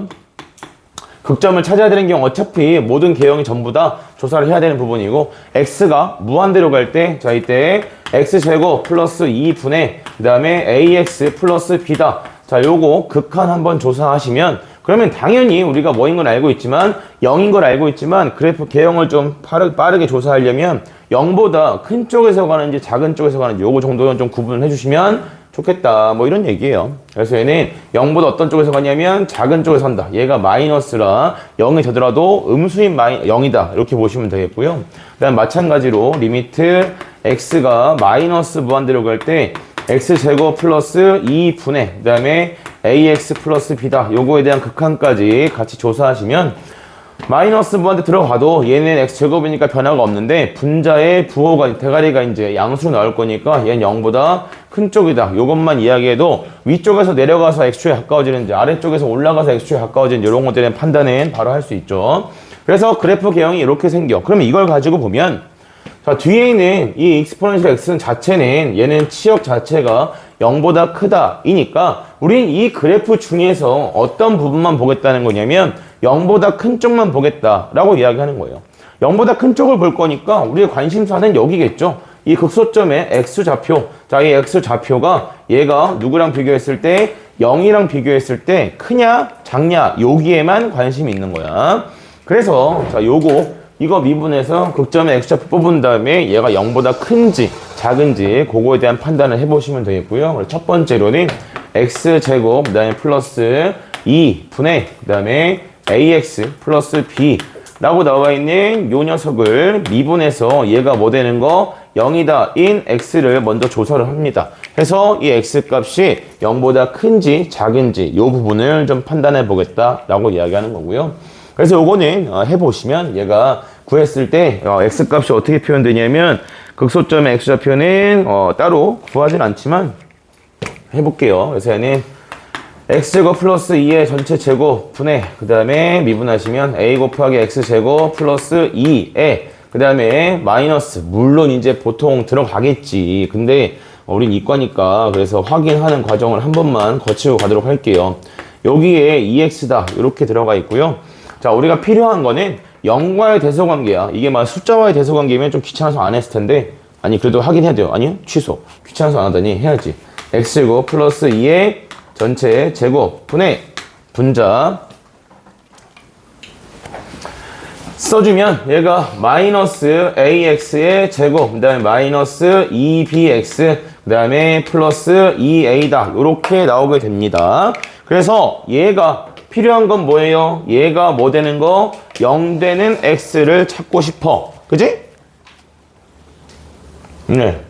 극점을 찾아야 되는 경우 어차피 모든 개형이 전부 다 조사를 해야 되는 부분이고 x가 무한대로 갈 때 자 이때 x제곱 플러스 2분의 그 다음에 ax 플러스 b다. 자 요거 극한 한번 조사하시면 그러면 당연히 우리가 뭐인 건 알고 있지만 0인 걸 알고 있지만 그래프 개형을 좀 빠르게 조사하려면 0보다 큰 쪽에서 가는지 작은 쪽에서 가는지 요거 정도는 좀 구분을 해주시면 좋겠다 뭐 이런 얘기예요. 그래서 얘는 0보다 어떤 쪽에서 가냐면 작은 쪽에서 간다. 얘가 마이너스라 0이 되더라도 음수인 0이다 이렇게 보시면 되겠고요. 그다음 마찬가지로 리미트 x가 마이너스 무한대로 갈 때 x제곱 플러스 2분의 그 다음에 ax 플러스 b다. 요거에 대한 극한까지 같이 조사하시면 마이너스 무한대 들어가도 얘는 x제곱이니까 변화가 없는데 분자의 부호가 대가리가 이제 양수로 나올 거니까 얘는 0보다 큰 쪽이다. 요것만 이야기해도 위쪽에서 내려가서 x축에 가까워지는지 아래쪽에서 올라가서 x축에 가까워지는지 이런 것들에 대한 판단은 바로 할 수 있죠. 그래서 그래프 개형이 이렇게 생겨. 그러면 이걸 가지고 보면 자 뒤에 있는 이 익스포넨셜 x 자체는 얘는 치역 자체가 0보다 크다 이니까 우린 이 그래프 중에서 어떤 부분만 보겠다는 거냐면 0보다 큰 쪽만 보겠다라고 이야기하는 거예요. 0보다 큰 쪽을 볼 거니까 우리의 관심사는 여기겠죠. 이 극소점의 x좌표. 자, 이 x좌표가 얘가 누구랑 비교했을 때 0이랑 비교했을 때 크냐 작냐 여기에만 관심이 있는 거야. 그래서 자 이거 미분해서 극점의 x좌표 뽑은 다음에 얘가 0보다 큰지 작은지 그거에 대한 판단을 해보시면 되겠고요. 그래서 첫 번째로는 x제곱 그 다음에 플러스 2분의 그 다음에 ax 플러스 b 라고 나와 있는 요 녀석을 미분해서 얘가 뭐 되는 거 0이다 인 x를 먼저 조사를 합니다. 해서 이 x 값이 0보다 큰지 작은지 요 부분을 좀 판단해 보겠다 라고 이야기하는 거고요. 그래서 요거는 해보시면 얘가 구했을 때 x 값이 어떻게 표현되냐면 극소점의 x좌표는 따로 구하진 않지만 해볼게요. 그래서 얘는 x제곱 플러스 2의 전체 제곱 분의 그 다음에 미분하시면 a 곱하기 x제곱 플러스 2에 그 다음에 마이너스 물론 이제 보통 들어가겠지. 근데 우린 이과니까 그래서 확인하는 과정을 한 번만 거치고 가도록 할게요. 여기에 2x다 이렇게 들어가 있고요. 자 우리가 필요한 거는 0과의 대소관계야. 이게 막 숫자와의 대소관계면 좀 귀찮아서 안 했을 텐데 아니 그래도 하긴 해야 돼요. 아니요 취소. 귀찮아서 안 하다니 해야지. x제곱 플러스 2의 전체 제곱 분의 분자 써주면 얘가 마이너스 ax의 제곱 그 다음에 마이너스 2bx 그 다음에 플러스 2a다 이렇게 나오게 됩니다. 그래서 얘가 필요한 건 뭐예요? 얘가 뭐 되는 거? 0 되는 x를 찾고 싶어. 그지? 네.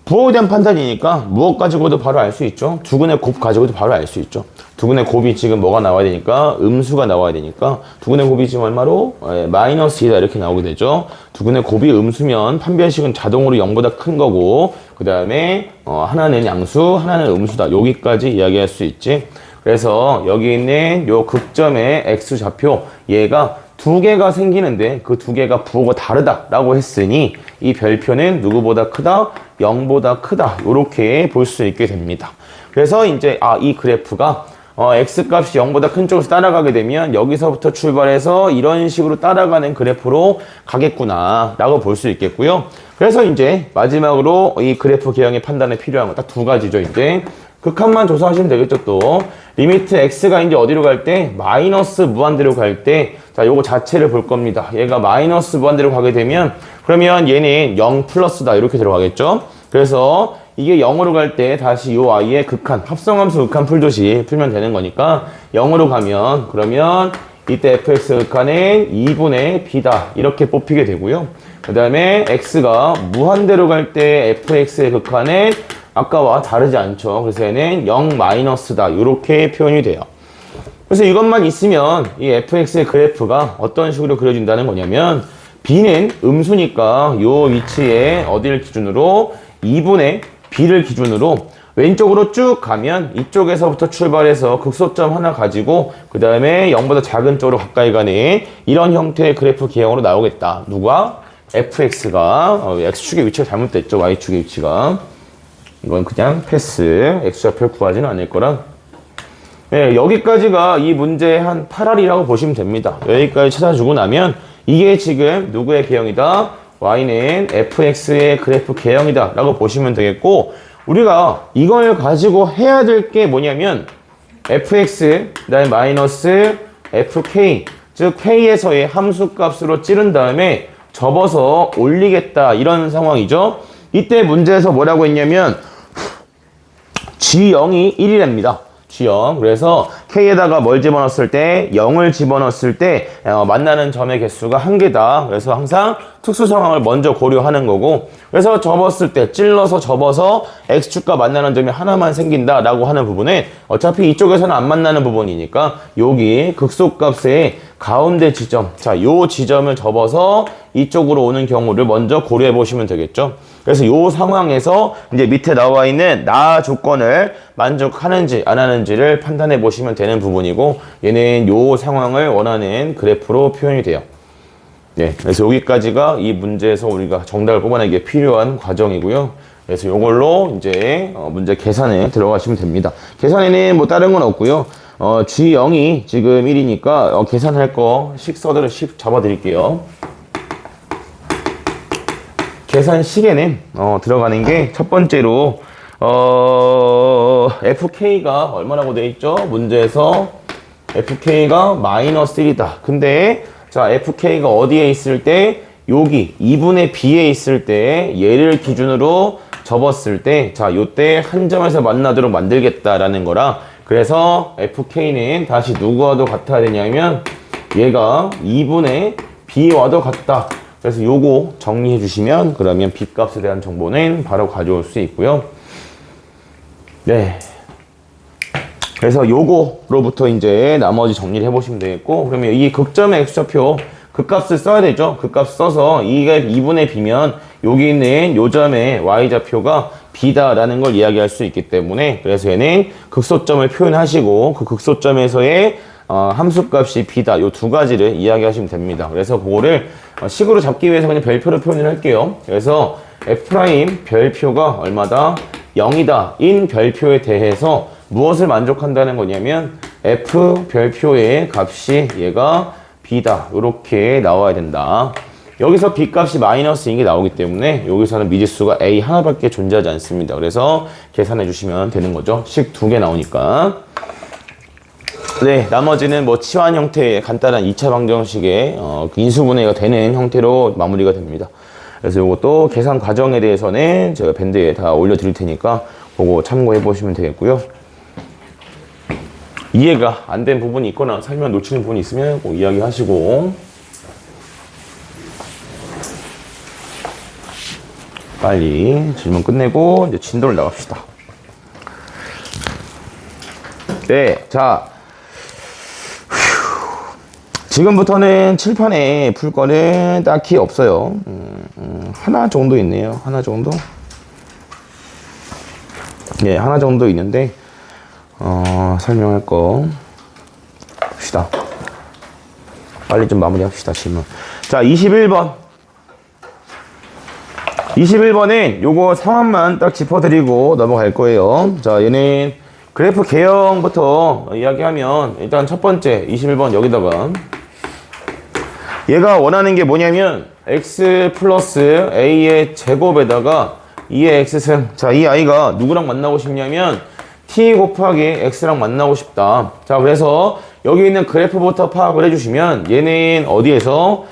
부호에 대한 판단이니까 무엇 가지고도 바로 알 수 있죠. 두근의 곱 가지고도 바로 알 수 있죠. 두근의 곱이 지금 뭐가 나와야 되니까 음수가 나와야 되니까 두근의 곱이 지금 얼마로? 마이너스 2다 이렇게 나오게 되죠. 두근의 곱이 음수면 판별식은 자동으로 0보다 큰 거고 그 다음에 하나는 양수 하나는 음수다. 여기까지 이야기할 수 있지. 그래서 여기 있는 요 극점의 x좌표 얘가 두 개가 생기는데 그 두 개가 부호가 다르다라고 했으니 이 별표는 누구보다 크다? 0보다 크다. 이렇게 볼 수 있게 됩니다. 그래서 이제 이 그래프가 x값이 0보다 큰 쪽에서 따라가게 되면 여기서부터 출발해서 이런 식으로 따라가는 그래프로 가겠구나 라고 볼 수 있겠고요. 그래서 이제 마지막으로 이 그래프 개형의 판단에 필요한 거 딱 두 가지죠. 이제 극한만 조사하시면 되겠죠. 또 리미트 x가 이제 어디로 갈 때 마이너스 무한대로 갈 때 자 요거 자체를 볼 겁니다. 얘가 마이너스 무한대로 가게 되면 그러면 얘는 0 플러스다 이렇게 들어가겠죠. 그래서 이게 0으로 갈 때 다시 요 i의 극한 합성함수 극한 풀듯이 풀면 되는 거니까 0으로 가면 그러면 이때 fx 극한은 2분의 b다 이렇게 뽑히게 되고요. 그 다음에 x가 무한대로 갈 때 fx의 극한은 아까와 다르지 않죠. 그래서 얘는 0 마이너스다 이렇게 표현이 돼요. 그래서 이것만 있으면 이 fx의 그래프가 어떤 식으로 그려진다는 거냐면 b는 음수니까 요 위치에 어디를 기준으로 2분의 b를 기준으로 왼쪽으로 쭉 가면 이쪽에서부터 출발해서 극소점 하나 가지고 그 다음에 0보다 작은 쪽으로 가까이 가는 이런 형태의 그래프 기형으로 나오겠다. 누가? fx가 x축의 위치가 잘못됐죠. y축의 위치가. 이건 그냥 패스. x좌표를 구하지는 않을 거라. 네, 여기까지가 이 문제의 한 8알이라고 보시면 됩니다. 여기까지 찾아주고 나면 이게 지금 누구의 개형이다? y는 fx의 그래프 개형이다 라고 보시면 되겠고 우리가 이걸 가지고 해야 될 게 뭐냐면 fx, 그 다음에 마이너스 fk 즉 k에서의 함수값으로 찌른 다음에 접어서 올리겠다 이런 상황이죠. 이때 문제에서 뭐라고 했냐면 g0이 1이랍니다. G0. 그래서 K에다가 뭘 집어넣었을 때 0을 집어넣었을 때 만나는 점의 개수가 1개다. 그래서 항상 특수 상황을 먼저 고려하는 거고 그래서 접었을 때 찔러서 접어서 X축과 만나는 점이 하나만 생긴다라고 하는 부분은 어차피 이쪽에서는 안 만나는 부분이니까 여기 극소값의 가운데 지점 자, 요 지점을 접어서 이쪽으로 오는 경우를 먼저 고려해 보시면 되겠죠. 그래서 요 상황에서 이제 밑에 나와 있는 나 조건을 만족하는지 안 하는지를 판단해 보시면 되는 부분이고 얘는 요 상황을 원하는 그래프로 표현이 돼요. 네, 그래서 여기까지가 이 문제에서 우리가 정답을 뽑아내기에 필요한 과정이고요. 그래서 요걸로 이제 문제 계산에 들어가시면 됩니다. 계산에는 뭐 다른 건 없고요. G0이 지금 1이니까 계산할 거 식서들을 잡아 드릴게요. 계산식에는 들어가는 게 첫 번째로 FK가 얼마라고 되어 있죠? 문제에서 FK가 마이너스 1이다. 근데 자 FK가 어디에 있을 때 여기 2분의 B에 있을 때 얘를 기준으로 접었을 때 자 요때 한 점에서 만나도록 만들겠다라는 거라 그래서 FK는 다시 누구와도 같아야 되냐면 얘가 2분의 B와도 같다. 그래서 요거 정리해 주시면 그러면 B값에 대한 정보는 바로 가져올 수 있고요. 네. 그래서 요거로부터 이제 나머지 정리를 해보시면 되겠고 그러면 이 극점의 x좌표 그 값을 써야 되죠. 그 값 써서 이게 2분의 b면 여기 있는 요 점의 y좌표가 b다라는 걸 이야기할 수 있기 때문에 그래서 얘는 극소점을 표현하시고 그 극소점에서의 함수값이 b다. 요 두 가지를 이야기하시면 됩니다. 그래서 그거를 식으로 잡기 위해서 그냥 별표로 표현을 할게요. 그래서 f' 별표가 얼마다? 0이다. 인 별표에 대해서 무엇을 만족한다는 거냐면 f 별표의 값이 얘가 b다. 이렇게 나와야 된다. 여기서 b 값이 마이너스인 게 나오기 때문에 여기서는 미지수가 a 하나밖에 존재하지 않습니다. 그래서 계산해 주시면 되는 거죠. 식 두 개 나오니까. 네, 나머지는 뭐 치환 형태의 간단한 2차 방정식의 인수분해가 되는 형태로 마무리가 됩니다. 그래서 이것도 계산 과정에 대해서는 제가 밴드에 다 올려드릴 테니까 그거 참고해 보시면 되겠고요. 이해가 안 된 부분이 있거나 설명 놓치는 부분이 있으면 꼭 이야기하시고 빨리 질문 끝내고 이제 진도를 나갑시다. 네, 자 지금부터는 칠판에 풀 거는 딱히 없어요. 하나 정도 있네요. 하나 정도? 네, 하나 정도 있는데 설명할 거 봅시다. 빨리 좀 마무리합시다. 질문. 자, 21번. 21번은 요거 상황만 딱 짚어드리고 넘어갈 거예요. 자, 얘는 그래프 개형부터 이야기하면 일단 첫 번째 21번 여기다가 얘가 원하는 게 뭐냐면 x 플러스 a의 제곱에다가 2의 x승. 자, 이 아이가 누구랑 만나고 싶냐면 t 곱하기 x랑 만나고 싶다. 자, 그래서 여기 있는 그래프부터 파악을 해주시면 얘는 어디에서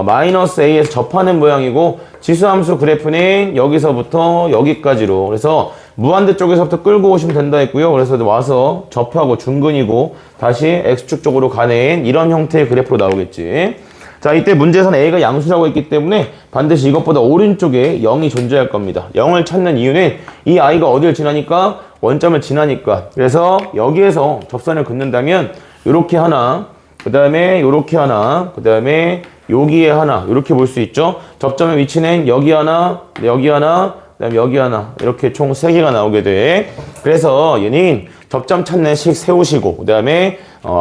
마이너스 a에서 접하는 모양이고 지수함수 그래프는 여기서부터 여기까지로, 그래서 무한대 쪽에서부터 끌고 오시면 된다 했고요. 그래서 와서 접하고 중근이고 다시 x축 쪽으로 가는 이런 형태의 그래프로 나오겠지. 자, 이때 문제에서는 a가 양수라고 했기 때문에 반드시 이것보다 오른쪽에 0이 존재할 겁니다. 0을 찾는 이유는 이 i가 어디를 지나니까 원점을 지나니까. 그래서 여기에서 접선을 긋는다면 요렇게 하나, 그 다음에 요렇게 하나, 그 다음에 여기에 하나, 이렇게 볼 수 있죠. 접점의 위치는 여기 하나, 여기 하나, 그 다음에 여기 하나, 이렇게 총 3개가 나오게 돼. 그래서 얘는 접점 찾는 식 세우시고, 그 다음에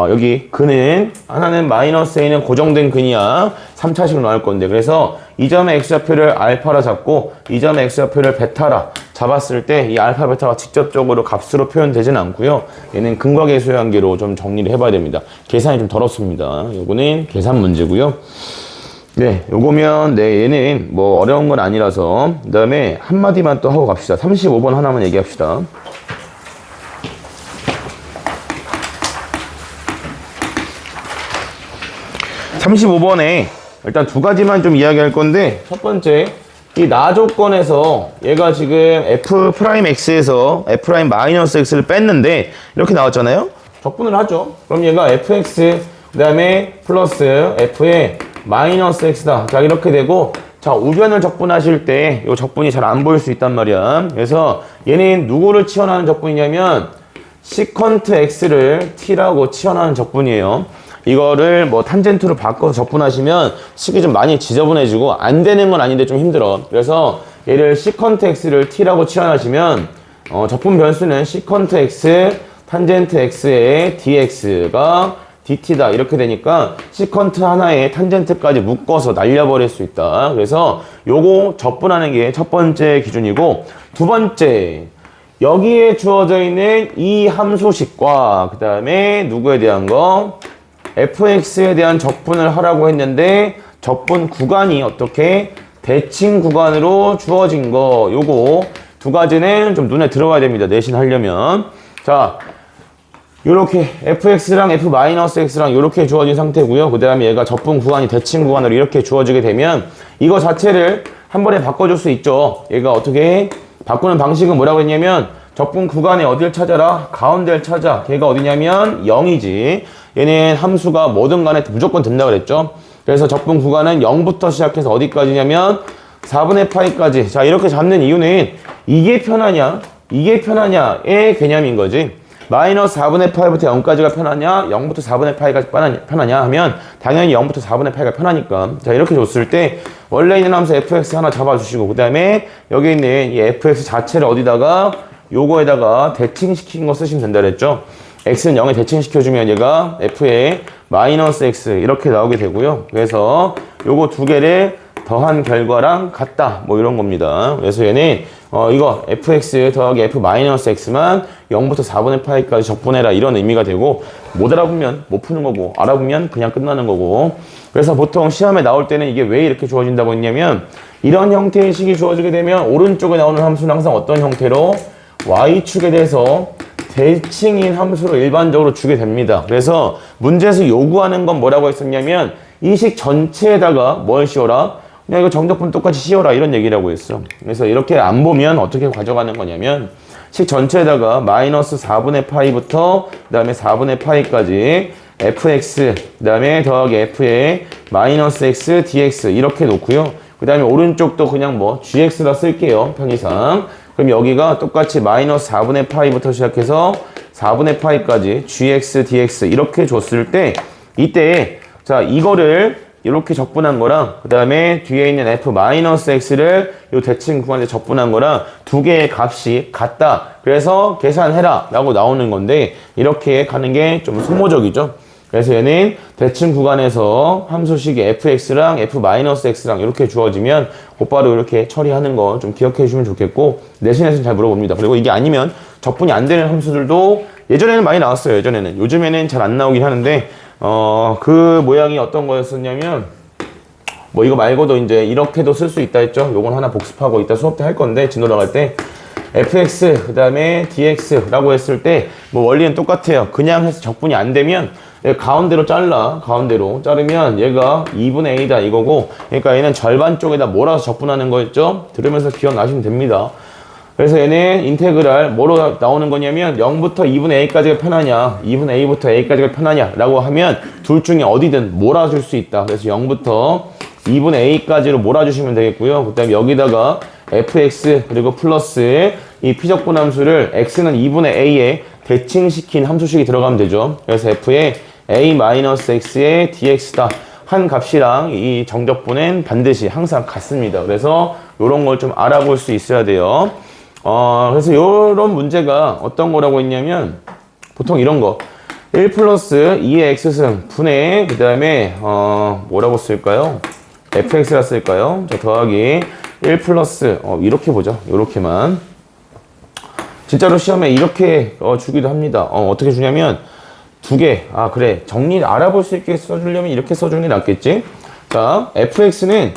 여기 근은 하나는 마이너스 a는 고정된 근이야. 3차식으로 나올 건데, 그래서 이 점의 x좌표를 알파라 잡고 이 점의 x좌표를 베타라 잡았을 때 이 알파 베타가 직접적으로 값으로 표현되지는 않고요. 얘는 근과 계수의 관계로 좀 정리를 해봐야 됩니다. 계산이 좀 더럽습니다. 요거는 계산 문제고요. 네, 요거면 네, 얘는 뭐 어려운 건 아니라서 그 다음에 한마디만 또 하고 갑시다. 35번 하나만 얘기합시다. (35번에) 일단 두 가지만 좀 이야기할 건데, 첫 번째 이 나 조건에서 얘가 지금 f'x에서 f'x를 뺐는데 이렇게 나왔잖아요. 적분을 하죠. 그럼 얘가 fx 그 다음에 플러스 f의 마이너스 x다. 자, 이렇게 되고, 자, 우변을 적분하실 때 이 적분이 잘 안 보일 수 있단 말이야. 그래서 얘는 누구를 치환하는 적분이냐면 시컨트 x를 t라고 치환하는 적분이에요. 이거를 뭐 탄젠트로 바꿔서 적분하시면 식이 좀 많이 지저분해지고 안 되는 건 아닌데 좀 힘들어. 그래서 얘를 시컨트 x를 t라고 치환하시면 적분 변수는 시컨트 x 탄젠트 x의 dx가 dt다. 이렇게 되니까 시컨트 하나에 탄젠트까지 묶어서 날려버릴 수 있다. 그래서 요거 적분하는 게 첫 번째 기준이고, 두 번째 여기에 주어져 있는 이 함수식과 그 다음에 누구에 대한 거 fx에 대한 적분을 하라고 했는데 적분 구간이 어떻게 대칭 구간으로 주어진 거, 요거 두 가지는 좀 눈에 들어가야 됩니다. 내신 하려면. 자, 요렇게 fx랑 f-x랑 요렇게 주어진 상태고요. 그 다음에 얘가 적분 구간이 대칭 구간으로 이렇게 주어지게 되면 이거 자체를 한 번에 바꿔줄 수 있죠. 얘가 어떻게 바꾸는 방식은 뭐라고 했냐면 적분 구간에 어딜 찾아라? 가운데를 찾아. 걔가 어디냐면 0이지. 얘는 함수가 뭐든 간에 무조건 된다 그랬죠. 그래서 적분 구간은 0부터 시작해서 어디까지냐면 4분의 파이까지. 자, 이렇게 잡는 이유는 이게 편하냐 이게 편하냐의 개념인 거지. 마이너스 4분의 파이부터 0까지가 편하냐 0부터 4분의 파이가 편하냐 하면 당연히 0부터 4분의 파이가 편하니까. 자, 이렇게 줬을 때 원래 있는 함수 fx 하나 잡아주시고, 그 다음에 여기 있는 이 fx 자체를 어디다가 요거에다가 대칭시킨 거 쓰시면 된다 그랬죠. x는 0에 대칭시켜주면 얘가 f의 마이너스 x 이렇게 나오게 되고요. 그래서 요거 두 개를 더한 결과랑 같다, 뭐 이런 겁니다. 그래서 얘는 이거 fx 더하기 f-x만 0부터 4분의 파이까지 적분해라, 이런 의미가 되고, 못 알아보면 못 푸는 거고 알아보면 그냥 끝나는 거고. 그래서 보통 시험에 나올 때는 이게 왜 이렇게 주어진다고 했냐면, 이런 형태의 식이 주어지게 되면 오른쪽에 나오는 함수는 항상 어떤 형태로 y축에 대해서 대칭인 함수로 일반적으로 주게 됩니다. 그래서 문제에서 요구하는 건 뭐라고 했었냐면 이 식 전체에다가 뭘 씌워라? 그냥 이거 정적분 똑같이 씌워라, 이런 얘기라고 했어. 그래서 이렇게 안 보면 어떻게 가져가는 거냐면 식 전체에다가 마이너스 4분의 파이부터 그 다음에 4분의 파이까지 fx 그 다음에 더하기 f에 마이너스 x dx 이렇게 놓고요. 그 다음에 오른쪽도 그냥 뭐 gx라 쓸게요. 편의상. 그럼 여기가 똑같이 마이너스 4분의 파이부터 시작해서 4분의 파이까지 gx dx 이렇게 줬을 때 이때 자 이거를 이렇게 적분한 거랑 그 다음에 뒤에 있는 f-x를 이 대칭 구간에 적분한 거랑 두 개의 값이 같다. 그래서 계산해라 라고 나오는 건데 이렇게 가는 게 좀 소모적이죠. 그래서 얘는 대칭 구간에서 함수식이 fx랑 f-x랑 이렇게 주어지면 곧바로 이렇게 처리하는 거 좀 기억해 주시면 좋겠고 내신에서는 잘 물어봅니다. 그리고 이게 아니면 적분이 안 되는 함수들도 예전에는 많이 나왔어요. 예전에는. 요즘에는 잘 안 나오긴 하는데 그 모양이 어떤 거였었냐면 뭐 이거 말고도 이제 이렇게도 쓸 수 있다 했죠. 요건 하나 복습하고 이따 수업 때 할 건데 진도 나갈 때 fx 그 다음에 dx라고 했을 때 뭐 원리는 똑같아요. 그냥 해서 적분이 안 되면 가운데로 가운데로 자르면 얘가 2분의 a다 이거고 그러니까 얘는 절반 쪽에다 몰아서 적분하는 거였죠. 들으면서 기억나시면 됩니다. 그래서 얘는 인테그랄 뭐로 나오는 거냐면 0부터 2분의 a까지가 편하냐 2분의 a부터 a까지가 편하냐 라고 하면 둘 중에 어디든 몰아줄 수 있다. 그래서 0부터 2분의 a까지로 몰아주시면 되겠고요. 그 다음에 여기다가 fx 그리고 플러스 이 피적분 함수를 x는 2분의 a에 대칭시킨 함수식이 들어가면 되죠. 그래서 f에 a-x의 dx다 한 값이랑 이 정적분은 반드시 항상 같습니다. 그래서 이런 걸 좀 알아볼 수 있어야 돼요. 그래서 이런 문제가 어떤 거라고 했냐면 보통 이런 거 1 플러스 2의 x승 분의 그 다음에 뭐라고 쓸까요? fx라 쓸까요? 자 더하기 1 플러스 이렇게 보죠. 이렇게만 진짜로 시험에 이렇게 주기도 합니다. 어떻게 주냐면 두 개. 그래 정리를 알아볼 수 있게 써주려면 이렇게 써주는 게 낫겠지. 자 fx는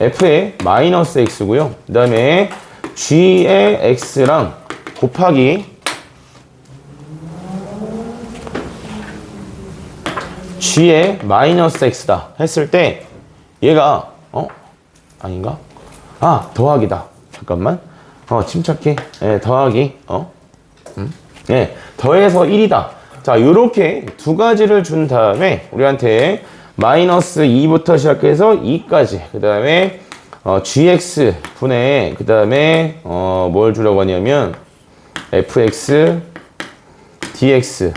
f의 마이너스 x고요. 그 다음에 g의 x랑 곱하기 g의 마이너스 x다 했을 때 얘가 아닌가? 더하기다. 잠깐만. 침착해. 더하기. 더해서 1이다. 자, 요렇게 두 가지를 준 다음에 우리한테 마이너스 2부터 시작해서 2까지. 그 다음에 gx 분의 그 다음에 뭘 주라고 하냐면 fx dx.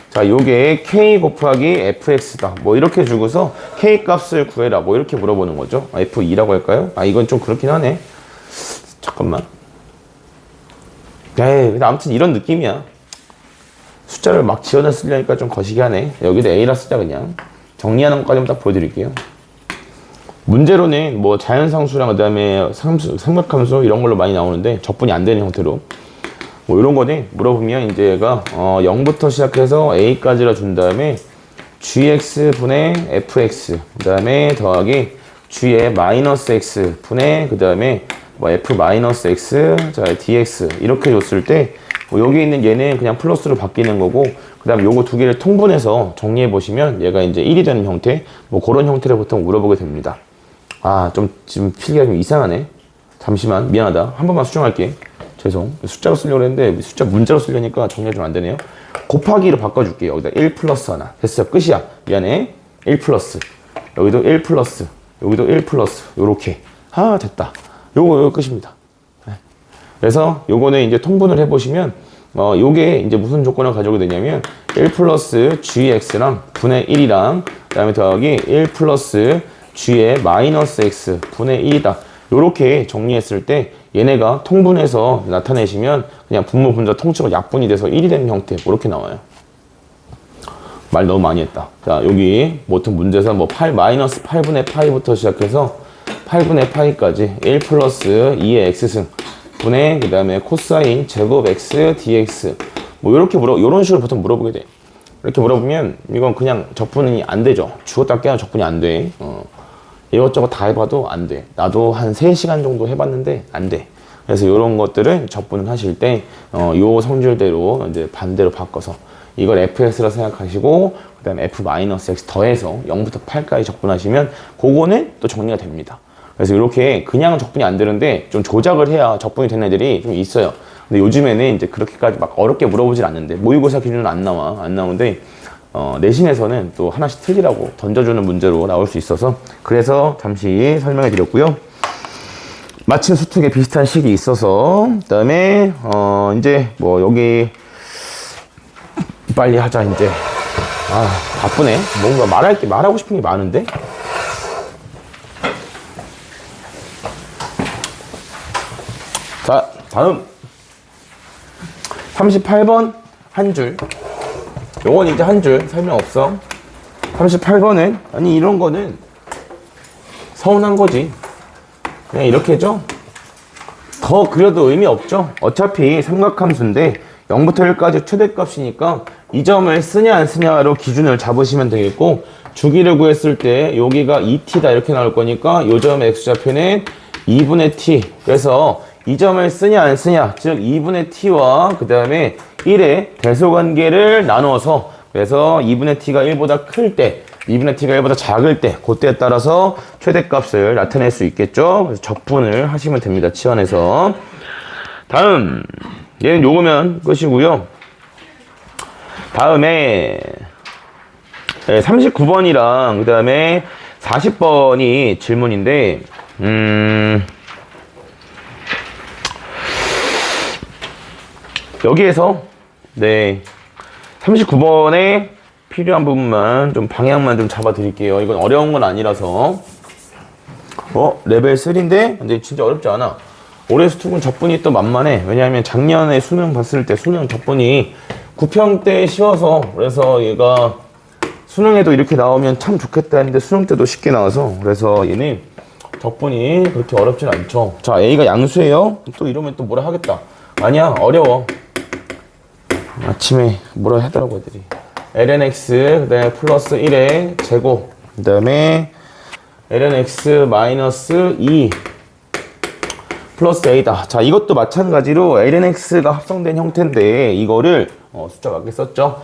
자, 요게 k 곱하기 fx다. 뭐 이렇게 주고서 k 값을 구해라. 뭐 이렇게 물어보는 거죠. f2라고 할까요? 이건 좀 그렇긴 하네. 잠깐만. 근데 아무튼 이런 느낌이야. 숫자를 막 지어내 쓰려니까 좀 거시기 하네. 여기도 a라 쓰자 그냥. 정리하는 것까지만 딱 보여드릴게요. 문제로는 뭐 자연상수랑 그 다음에 삼각함수 이런 걸로 많이 나오는데 적분이 안 되는 형태로 뭐 이런 거는 물어보면 이제 얘가 0부터 시작해서 a까지라 준 다음에 gx 분의 fx 그 다음에 더하기 g의 마이너스 x 분의 그 다음에 뭐 f 마이너스 x 자 dx 이렇게 줬을 때 뭐 여기 있는 얘는 그냥 플러스로 바뀌는 거고 그 다음에 요거 두 개를 통분해서 정리해 보시면 얘가 이제 1이 되는 형태 뭐 그런 형태를 보통 물어보게 됩니다. 좀 지금 필기가 좀 이상하네. 잠시만 미안하다. 한 번만 수정할게. 죄송. 숫자로 쓰려고 했는데 숫자 문자로 쓰려니까 정리가 좀 안 되네요. 곱하기로 바꿔줄게요. 여기다 1 플러스 하나. 됐어. 끝이야. 미안해. 1 플러스. 여기도 1 플러스. 여기도 1 플러스. 요렇게. 됐다. 요거 끝입니다. 그래서 요거는 이제 통분을 해보시면 요게 이제 무슨 조건을 가져오게 되냐면 1 플러스 gx랑 분의 1이랑 그 다음에 더하기 1 플러스 g의 마이너스 x 분의 1이다. 요렇게 정리했을 때 얘네가 통분해서 나타내시면 그냥 분모 분자 통째로 약분이 돼서 1이 되는 형태 이렇게 나와요. 말 너무 많이 했다. 자 여기 보통 문제에서 뭐 8 마이너스 8분의 파이부터 시작해서 8분의 파이까지 1 플러스 2의 x승 분의 그 다음에 코사인 제곱 x dx 뭐 이렇게 이런 식으로 보통 물어보게 돼. 이렇게 물어보면 이건 그냥 적분이 안 되죠. 주었다 깨야 적분이 안 돼. 이것저것 다 해봐도 안 돼. 나도 한 3시간 정도 해봤는데 안 돼. 그래서 이런 것들은 적분을 하실 때 요 성질대로 이제 반대로 바꿔서 이걸 fx라 생각하시고 그 다음에 f-x 더해서 0부터 8까지 적분하시면 그거는 또 정리가 됩니다. 그래서 이렇게 그냥 적분이 안 되는데 좀 조작을 해야 적분이 되는 애들이 좀 있어요. 근데 요즘에는 이제 그렇게까지 막 어렵게 물어보질 않는데, 모의고사 기준은 안 나오는데, 내신에서는 또 하나씩 틀리라고 던져주는 문제로 나올 수 있어서, 그래서 잠시 설명해 드렸고요. 마침 수특에 비슷한 식이 있어서, 그 다음에, 이제 뭐 여기, 빨리 하자, 이제. 아, 바쁘네. 뭔가 말하고 싶은 게 많은데? 자, 다음. 38번 한 줄. 요건 이제 한 줄 설명 없어. 38번은, 아니, 이런 거는 서운한 거지. 그냥 이렇게 해줘. 더 그려도 의미 없죠. 어차피 삼각함수인데 0부터 1까지 최대값이니까 이 점을 쓰냐 안 쓰냐로 기준을 잡으시면 되겠고, 주기를 구했을 때 여기가 2t다 이렇게 나올 거니까 요 점의 x좌표는 2분의 t. 그래서 이 점을 쓰냐 안 쓰냐, 즉 2분의 t와 그 다음에 1의 대소관계를 나눠서, 그래서 2분의 t가 1보다 클 때, 2분의 t가 1보다 작을 때, 그때에 따라서 최대값을 나타낼 수 있겠죠. 그래서 적분을 하시면 됩니다, 치환해서. 다음, 얘는 요거면 끝이고요. 다음에 39번이랑 그 다음에 40번이 질문인데, 여기에서 39번에 필요한 부분만 좀 방향만 좀 잡아 드릴게요. 이건 어려운 건 아니라서. 레벨 3인데 근데 진짜 어렵지 않아. 올해 수특은 적분이 또 만만해. 왜냐하면 작년에 수능 봤을 때 수능 적분이 9평 때 쉬워서, 그래서 얘가 수능에도 이렇게 나오면 참 좋겠다 했는데 수능 때도 쉽게 나와서, 그래서 얘는 적분이 그렇게 어렵진 않죠. 자, A가 양수예요. 또 이러면 또 뭐라 하겠다. 아니야, 어려워. 아침에 뭐라 하더라고 애들이. lnx 그다음에 플러스 1의 제곱, 그다음에 lnx 마이너스 2 플러스 a다. 자, 이것도 마찬가지로 lnx가 합성된 형태인데 이거를 숫자 맞게 썼죠.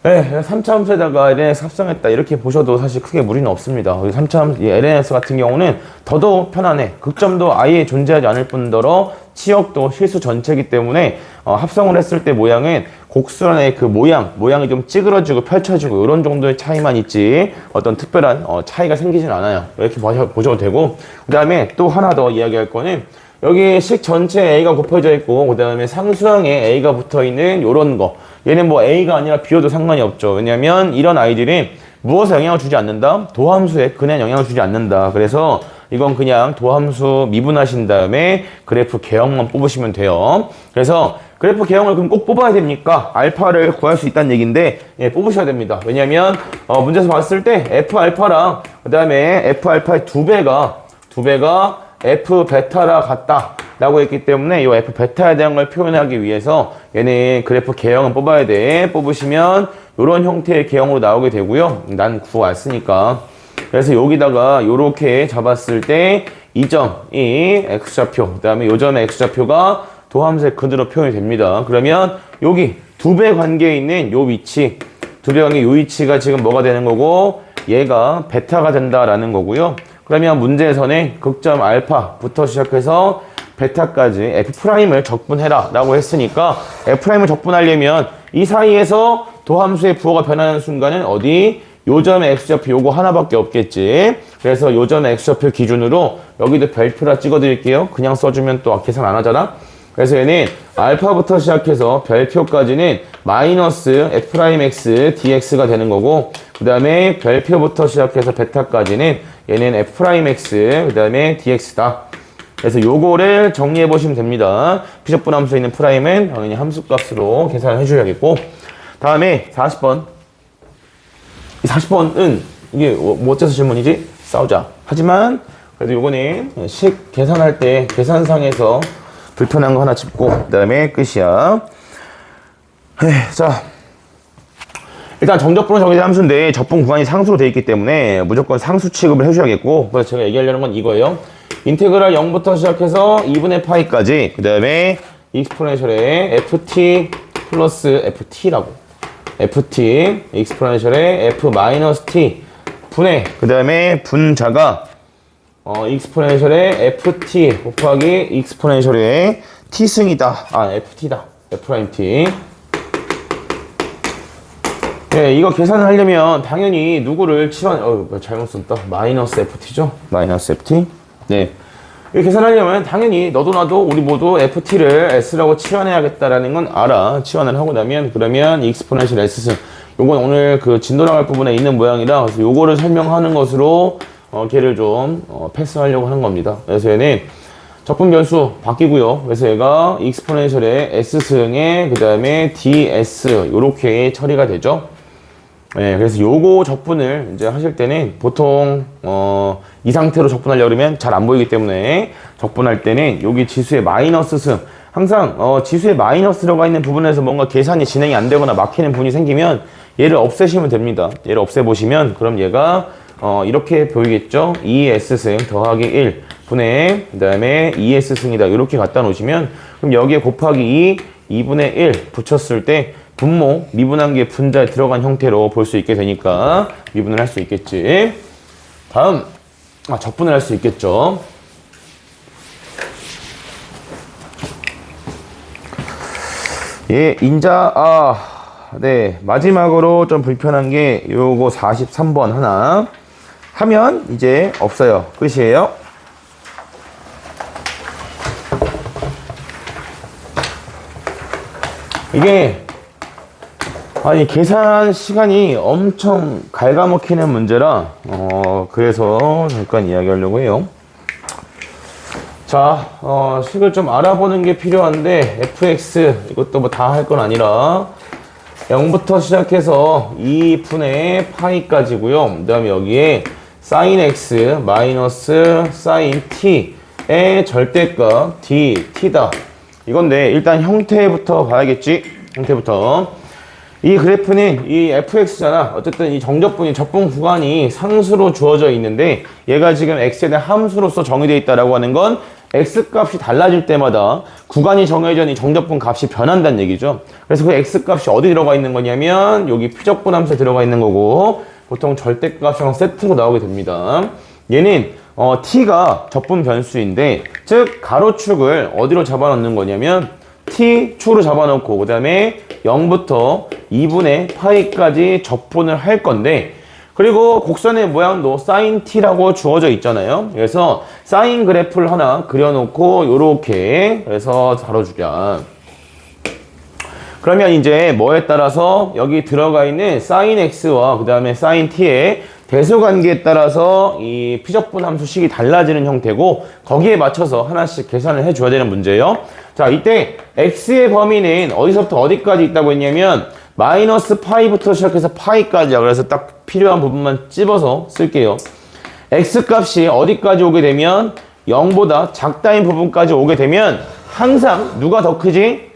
네, 3차 함수에다가 lnx 합성했다 이렇게 보셔도 사실 크게 무리는 없습니다. 3차 함수, lnx 같은 경우는 더더욱 편안해. 극점도 아예 존재하지 않을 뿐더러 치역도 실수 전체이기 때문에 합성을 했을 때 모양은 곡선의 그 모양이 좀 찌그러지고 펼쳐지고 이런 정도의 차이만 있지 어떤 특별한 차이가 생기진 않아요. 이렇게 보셔도 되고, 그 다음에 또 하나 더 이야기할 거는 여기 식 전체에 A가 곱해져 있고, 그 다음에 상수항에 A가 붙어 있는 요런 거, 얘는 뭐 A가 아니라 B여도 상관이 없죠. 왜냐면 이런 아이들이 무엇에 영향을 주지 않는다? 도함수에 그냥 영향을 주지 않는다. 그래서 이건 그냥 도함수 미분하신 다음에 그래프 개형만 뽑으시면 돼요. 그래서 그래프 개형을 그럼 꼭 뽑아야 됩니까? 알파를 구할 수 있다는 얘기인데, 뽑으셔야 됩니다. 왜냐면 문제에서 봤을 때 F 알파랑 그 다음에 F 알파의 두 배가 F 베타라 같다 라고 했기 때문에 이 F 베타에 대한 걸 표현하기 위해서 얘는 그래프 개형을 뽑아야 돼. 뽑으시면 이런 형태의 개형으로 나오게 되고요. 난 구했으니까. 그래서 여기다가 요렇게 잡았을 때 이 점이 x좌표, 그 다음에 요 점의 x좌표가 도함수에 그대로 표현이 됩니다. 그러면 여기 두 배 관계에 있는 요 위치, 두 배 관계 요 위치가 지금 뭐가 되는 거고, 얘가 베타가 된다라는 거고요. 그러면 문제에서는 극점 알파부터 시작해서 베타까지 F'을 적분해라 라고 했으니까, F'을 적분하려면 이 사이에서 도함수의 부호가 변하는 순간은 어디? 요 점의 x좌표 요거 하나밖에 없겠지. 그래서 요 점의 x좌표 기준으로 여기도 별표라 찍어 드릴게요. 그냥 써주면 또 계산 안 하잖아. 그래서 얘는 알파부터 시작해서 별표까지는 마이너스 F'X dx가 되는 거고, 그 다음에 별표부터 시작해서 베타까지는 얘는 F'X 그 다음에 dx다. 그래서 요거를 정리해 보시면 됩니다. 비적분 함수에 있는 프라임은 당연히 함수값으로 계산을 해줘야겠고, 다음에 40번. 이 40번은 이게 뭐 어째서 질문이지? 싸우자. 하지만 그래도 요거는 식 계산할 때 계산상에서 불편한 거 하나 짚고 그 다음에 끝이야. 자, 일단 정적분은 정해진 함수인데 적분 구간이 상수로 되어 있기 때문에 무조건 상수 취급을 해줘야겠고, 그래서 제가 얘기하려는 건 이거예요. 인테그랄 0부터 시작해서 2분의 파이까지, 그 다음에 익스포넨셜의 ft 플러스 ft라고, ft 익스포넨셜의 f 마이너스 t 분의, 그 다음에 분자가 익스포넨셜의 ft 곱하기 익스포넨셜의 t승이다. ft다. f't. 네, 이거 계산을 하려면 당연히 누구를 잘못 썼다. 마이너스 ft죠? 마이너스 ft. 네. 이거 계산하려면 당연히 너도 나도 우리 모두 ft를 s라고 치환해야겠다라는 건 알아. 치환을 하고 나면 그러면 익스포넨셜 s승. 요건 오늘 그 진도 나갈 부분에 있는 모양이라 그래서 요거를 설명하는 것으로 걔를 좀 패스하려고 하는 겁니다. 그래서 얘는 적분 변수 바뀌고요. 그래서 얘가 익스포넨셜의 s승에 그 다음에 ds 요렇게 처리가 되죠. 네, 그래서 요거 적분을 이제 하실 때는 보통 이 상태로 적분하려고 그러면 잘 안 보이기 때문에 적분할 때는 여기 지수의 마이너스 승 항상 지수에 마이너스 들어가 있는 부분에서 뭔가 계산이 진행이 안 되거나 막히는 부분이 생기면 얘를 없애시면 됩니다. 얘를 없애보시면 그럼 얘가 이렇게 보이겠죠? 2s승 더하기 1 분의 그 다음에 2s승이다 이렇게 갖다 놓으시면 그럼 여기에 곱하기 2분의 1 붙였을 때 분모, 미분한 게 분자에 들어간 형태로 볼 수 있게 되니까 미분을 할 수 있겠지. 다음, 적분을 할 수 있겠죠. 예, 네. 마지막으로 좀 불편한 게 요거 43번 하나 하면 이제 없어요. 끝이에요. 이게 계산 시간이 엄청 갉아먹히는 문제라 그래서 잠깐 이야기하려고 해요. 자, 식을 좀 알아보는 게 필요한데 fx 이것도 뭐 다 할 건 아니라 0부터 시작해서 2분의 파이까지고요. 그 다음에 여기에 sin x 마이너스 sin t의 절대값 t다. 이건데 일단 형태부터 봐야겠지. 형태부터. 이 그래프는 이 fx잖아. 어쨌든 이 정적분이 적분 구간이 상수로 주어져 있는데 얘가 지금 x에 대한 함수로서 정의되어 있다라고 하는 건 x 값이 달라질 때마다 구간이 정해져 있는 정적분 값이 변한다는 얘기죠. 그래서 그 x 값이 어디 들어가 있는 거냐면 여기 피적분 함수에 들어가 있는 거고 보통 절대값이랑 세트로 나오게 됩니다. 얘는 t가 적분 변수인데 즉 가로축을 어디로 잡아놓는 거냐면 t축으로 잡아놓고 그 다음에 0부터 2분의 파이까지 적분을 할 건데 그리고 곡선의 모양도 sin t라고 주어져 있잖아요. 그래서 사인 그래프를 하나 그려놓고 요렇게 그래서 다뤄주자. 그러면 이제 뭐에 따라서 여기 들어가 있는 sin x와 그 다음에 sin t의 대소관계에 따라서 이 피적분 함수식이 달라지는 형태고 거기에 맞춰서 하나씩 계산을 해줘야 되는 문제예요. 자, 이때 x의 범위는 어디서부터 어디까지 있다고 했냐면 마이너스 파이부터 시작해서 파이까지야. 그래서 딱 필요한 부분만 찝어서 쓸게요. x 값이 어디까지 오게 되면 0보다 작다인 부분까지 오게 되면 항상 누가 더 크지?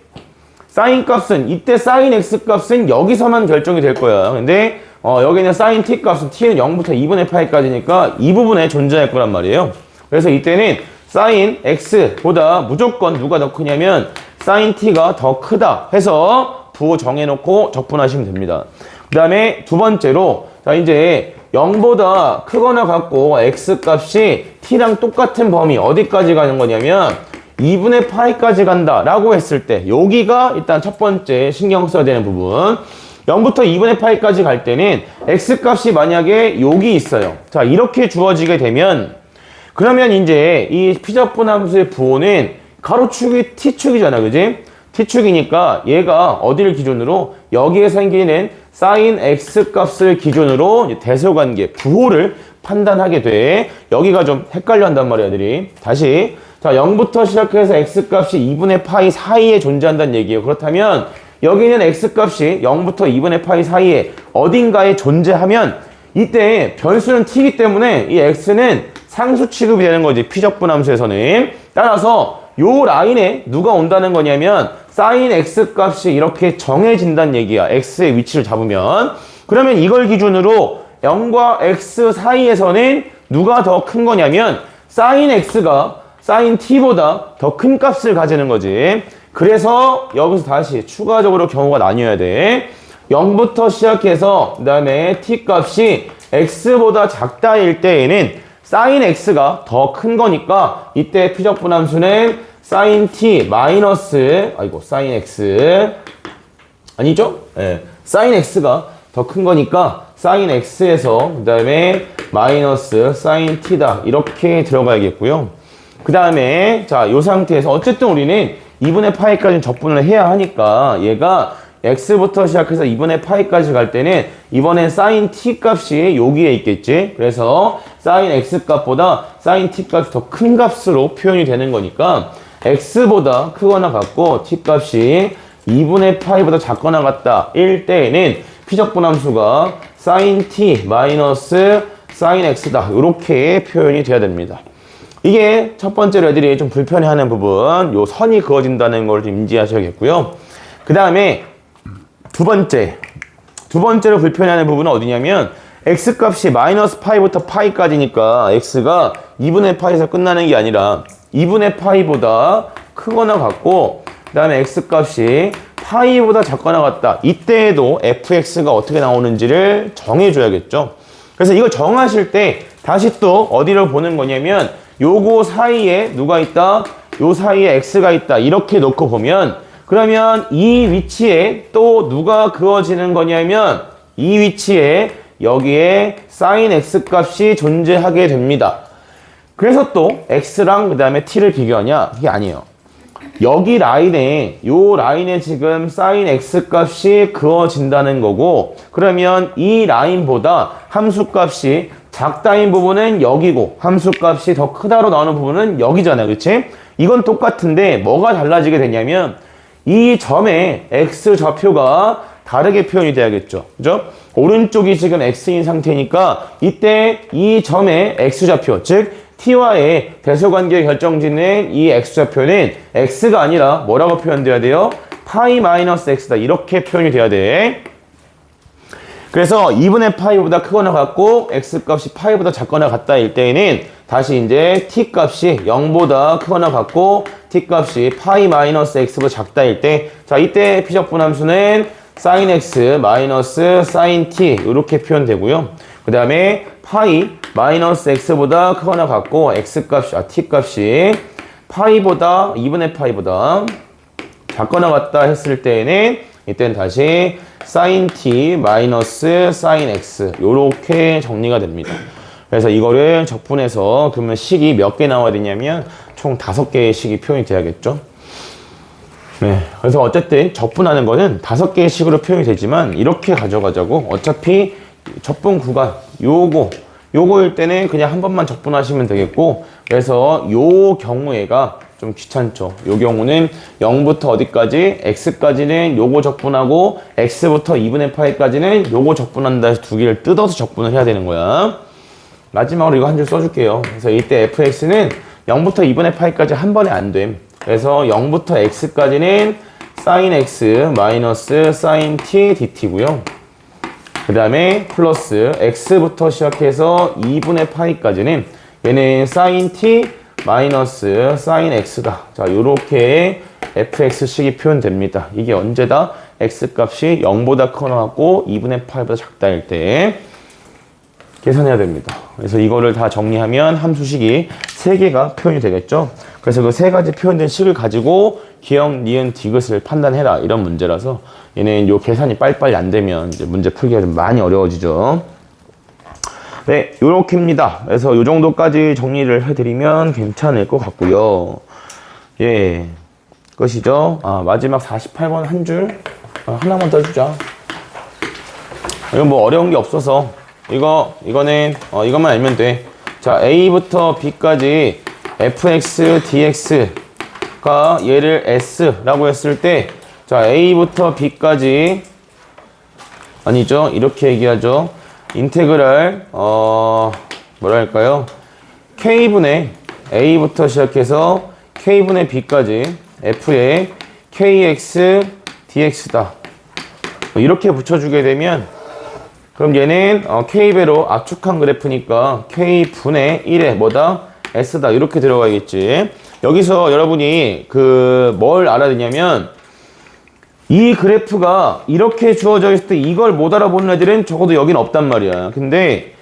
사인 값은 이때 사인 x 값은 여기서만 결정이 될 거야. 근데 여기는 사인 t 값은 t는 0부터 2분의 파이까지니까 이 부분에 존재할 거란 말이에요. 그래서 이때는 사인 x보다 무조건 누가 더 크냐면 사인 t가 더 크다 해서 부호 정해놓고 적분하시면 됩니다. 그 다음에 두 번째로 자 이제 0보다 크거나 같고 x 값이 t랑 똑같은 범위 어디까지 가는 거냐면 2분의 파이까지 간다 라고 했을 때 여기가 일단 첫 번째 신경 써야 되는 부분. 0부터 2분의 파이까지 갈 때는 x값이 만약에 여기 있어요. 자, 이렇게 주어지게 되면 그러면 이제 이 피적분 함수의 부호는 가로축이 t축이잖아. 그지? t축이니까 얘가 어디를 기준으로 여기에 생기는 sin x 값을 기준으로 대소관계 부호를 판단하게 돼. 여기가 좀 헷갈려 한단 말이야, 애들이. 다시. 자, 0부터 시작해서 x 값이 2분의 파이 사이에 존재한다는 얘기예요. 그렇다면 여기는 x값이 0부터 2분의 파이 사이에 어딘가에 존재하면 이때 변수는 t이기 때문에 이 x는 상수 취급이 되는 거지. 피적분 함수에서는. 따라서 요 라인에 누가 온다는 거냐면 sin x 값이 이렇게 정해진다는 얘기야. x의 위치를 잡으면. 그러면 이걸 기준으로 0과 x 사이에서는 누가 더 큰 거냐면 sin x가 sin t보다 더 큰 값을 가지는 거지. 그래서 여기서 다시 추가적으로 경우가 나뉘어야 돼. 0부터 시작해서 그 다음에 t 값이 x보다 작다일 때에는 sin x가 더 큰 거니까 이때 피적분함수는 sin t 마이너스 sin x 아니죠? 예. sin x가 더 큰 거니까 sin x에서 그 다음에 마이너스 sin t다 이렇게 들어가야겠고요. 그 다음에 자, 이 상태에서 어쨌든 우리는 2분의 파이까지 적분을 해야 하니까 얘가 x부터 시작해서 2분의 파이까지 갈 때는 이번엔 sin t 값이 여기에 있겠지. 그래서 sin x 값보다 sin t 값이 더 큰 값으로 표현이 되는 거니까 x보다 크거나 같고 t 값이 2분의 파이보다 작거나 같다 일 때에는 피적분함수가 sin t 마이너스 sin x다 이렇게 표현이 돼야 됩니다. 이게 첫 번째로 애들이 좀 불편해하는 부분, 요 선이 그어진다는 걸 좀 인지하셔야겠고요. 그 다음에 두 번째로 불편해하는 부분은 어디냐면 x값이 마이너스 파이부터 파이까지니까 x가 2분의 파이에서 끝나는 게 아니라 2분의 파이보다 크거나 같고 그 다음에 x값이 파이보다 작거나 같다. 이때에도 fx가 어떻게 나오는지를 정해줘야겠죠. 그래서 이거 정하실 때 다시 또 어디를 보는 거냐면 요거 사이에 누가 있다? 요 사이에 x가 있다. 이렇게 놓고 보면 그러면 이 위치에 또 누가 그어지는 거냐면 이 위치에 여기에 sin x 값이 존재하게 됩니다. 그래서 또 x랑 그 다음에 t를 비교하냐? 그게 아니에요. 여기 라인에 요 라인에 지금 sin x 값이 그어진다는 거고 그러면 이 라인보다 함수 값이 작다인 부분은 여기고 함수 값이 더 크다로 나오는 부분은 여기잖아요. 그치? 이건 똑같은데 뭐가 달라지게 되냐면 이 점의 x 좌표가 다르게 표현이 돼야겠죠. 그죠? 오른쪽이 지금 x인 상태니까 이때 이 점의 x좌표, 즉 t와의 대소관계 결정짓는 이 x좌표는 x가 아니라 뭐라고 표현돼야 돼요? 파이 마이너스 x다. 이렇게 표현이 돼야 돼. 그래서 2분의 파이보다 크거나 같고 x값이 파이보다 작거나 같다 일 때에는 다시 이제 t값이 0보다 크거나 같고 t값이 파이 마이너스 x보다 작다 일 때 자 이때 피적분함수는 sin x 마이너스 sin t 이렇게 표현되고요. 그 다음에 파이 마이너스 x보다 크거나 같고 x값이 t값이 파이보다 2분의 파이보다 작거나 같다 했을 때에는 이때는 다시 sin t 마이너스 sin x 요렇게 정리가 됩니다. 그래서 이거를 적분해서 그러면 식이 몇 개 나와야 되냐면 총 5개의 식이 표현이 돼야겠죠. 네, 그래서 어쨌든 적분하는 거는 5개의 식으로 표현이 되지만 이렇게 가져가자고. 어차피 적분 구간 요거일 때는 그냥 한 번만 적분하시면 되겠고 그래서 요 경우에가 좀 귀찮죠. 요 경우는 0부터 어디까지? x까지는 요거 적분하고 x부터 2분의 파이까지는 요거 적분한다 해서 두 개를 뜯어서 적분을 해야 되는 거야. 마지막으로 이거 한 줄 써줄게요. 그래서 이때 fx는 0부터 2분의 파이까지 한 번에 안 됨. 그래서 0부터 x까지는 sin x 마이너스 sin t dt고요. 그 다음에 플러스 x부터 시작해서 2분의 파이까지는 얘는 sin t 마이너스 sin x다. 자, 요렇게 fx식이 표현됩니다. 이게 언제다? x값이 0보다 크거나 같고 2분의 파이보다 작다일 때 계산해야 됩니다. 그래서 이거를 다 정리하면 함수식이 3개가 표현이 되겠죠. 그래서 그 3가지 표현된 식을 가지고 기역, 니은, 디귿을 판단해라 이런 문제라서 얘는 요 계산이 빨리빨리 안 되면 이제 문제 풀기가 좀 많이 어려워지죠. 네, 요렇게입니다. 그래서 요 정도까지 정리를 해드리면 괜찮을 것 같고요. 예, 끝이죠. 마지막 48번 한 줄 하나만 더 주자. 이건 뭐 어려운 게 없어서 이거는 이것만 알면 돼. 자, A부터 B까지 fx, dx가 얘를 s라고 했을 때 자, A부터 B까지 아니죠. 이렇게 얘기하죠. 인테그랄 뭐랄까요? K분의 A부터 시작해서 K분의 B까지 F의 KX dx다. 이렇게 붙여주게 되면 그럼 얘는 K배로 압축한 그래프니까 K분의 1에 뭐다? S다. 이렇게 들어가야겠지. 여기서 여러분이 뭘 알아야 되냐면 이 그래프가 이렇게 주어져 있을 때 이걸 못 알아보는 애들은 적어도 여긴 없단 말이야. 근데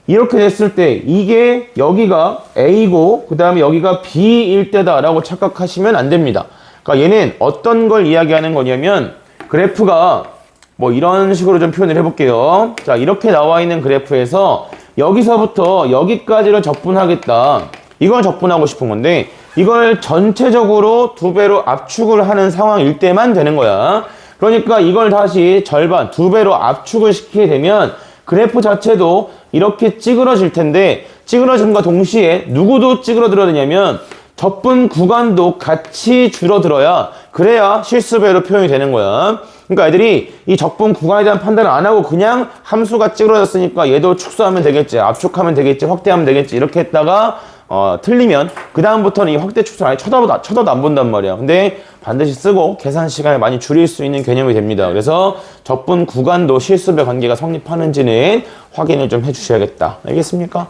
이렇게 됐을 때 이게 여기가 A고 그 다음에 여기가 B일 때다 라고 착각하시면 안 됩니다. 그러니까 얘는 어떤 걸 이야기하는 거냐면 그래프가 뭐 이런 식으로 좀 표현을 해볼게요. 자, 이렇게 나와 있는 그래프에서 여기서부터 여기까지를 적분하겠다. 이걸 적분하고 싶은 건데 이걸 전체적으로 2배로 압축을 하는 상황일 때만 되는 거야. 그러니까 이걸 다시 절반, 2배로 압축을 시키게 되면 그래프 자체도 이렇게 찌그러질 텐데 찌그러짐과 동시에 누구도 찌그러들어야 되냐면 적분 구간도 같이 줄어들어야 그래야 실수배로 표현이 되는 거야. 그러니까 애들이 이 적분 구간에 대한 판단을 안 하고 그냥 함수가 찌그러졌으니까 얘도 축소하면 되겠지, 압축하면 되겠지, 확대하면 되겠지 이렇게 했다가 틀리면 그 다음부터는 이 확대 축소 아예 쳐다도 안 본단 말이야. 근데 반드시 쓰고 계산 시간을 많이 줄일 수 있는 개념이 됩니다. 그래서 적분 구간도 실수배 관계가 성립하는지는 확인을 좀 해주셔야겠다. 알겠습니까?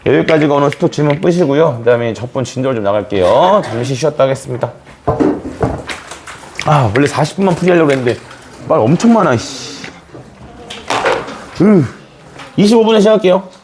여기까지가 오늘 스톡 질문 뿌시고요. 그 다음에 적분 진도를 좀 나갈게요. 잠시 쉬었다 하겠습니다. 아, 원래 40분만 풀이하려고 했는데 말 엄청 많아. 25분에 시작할게요.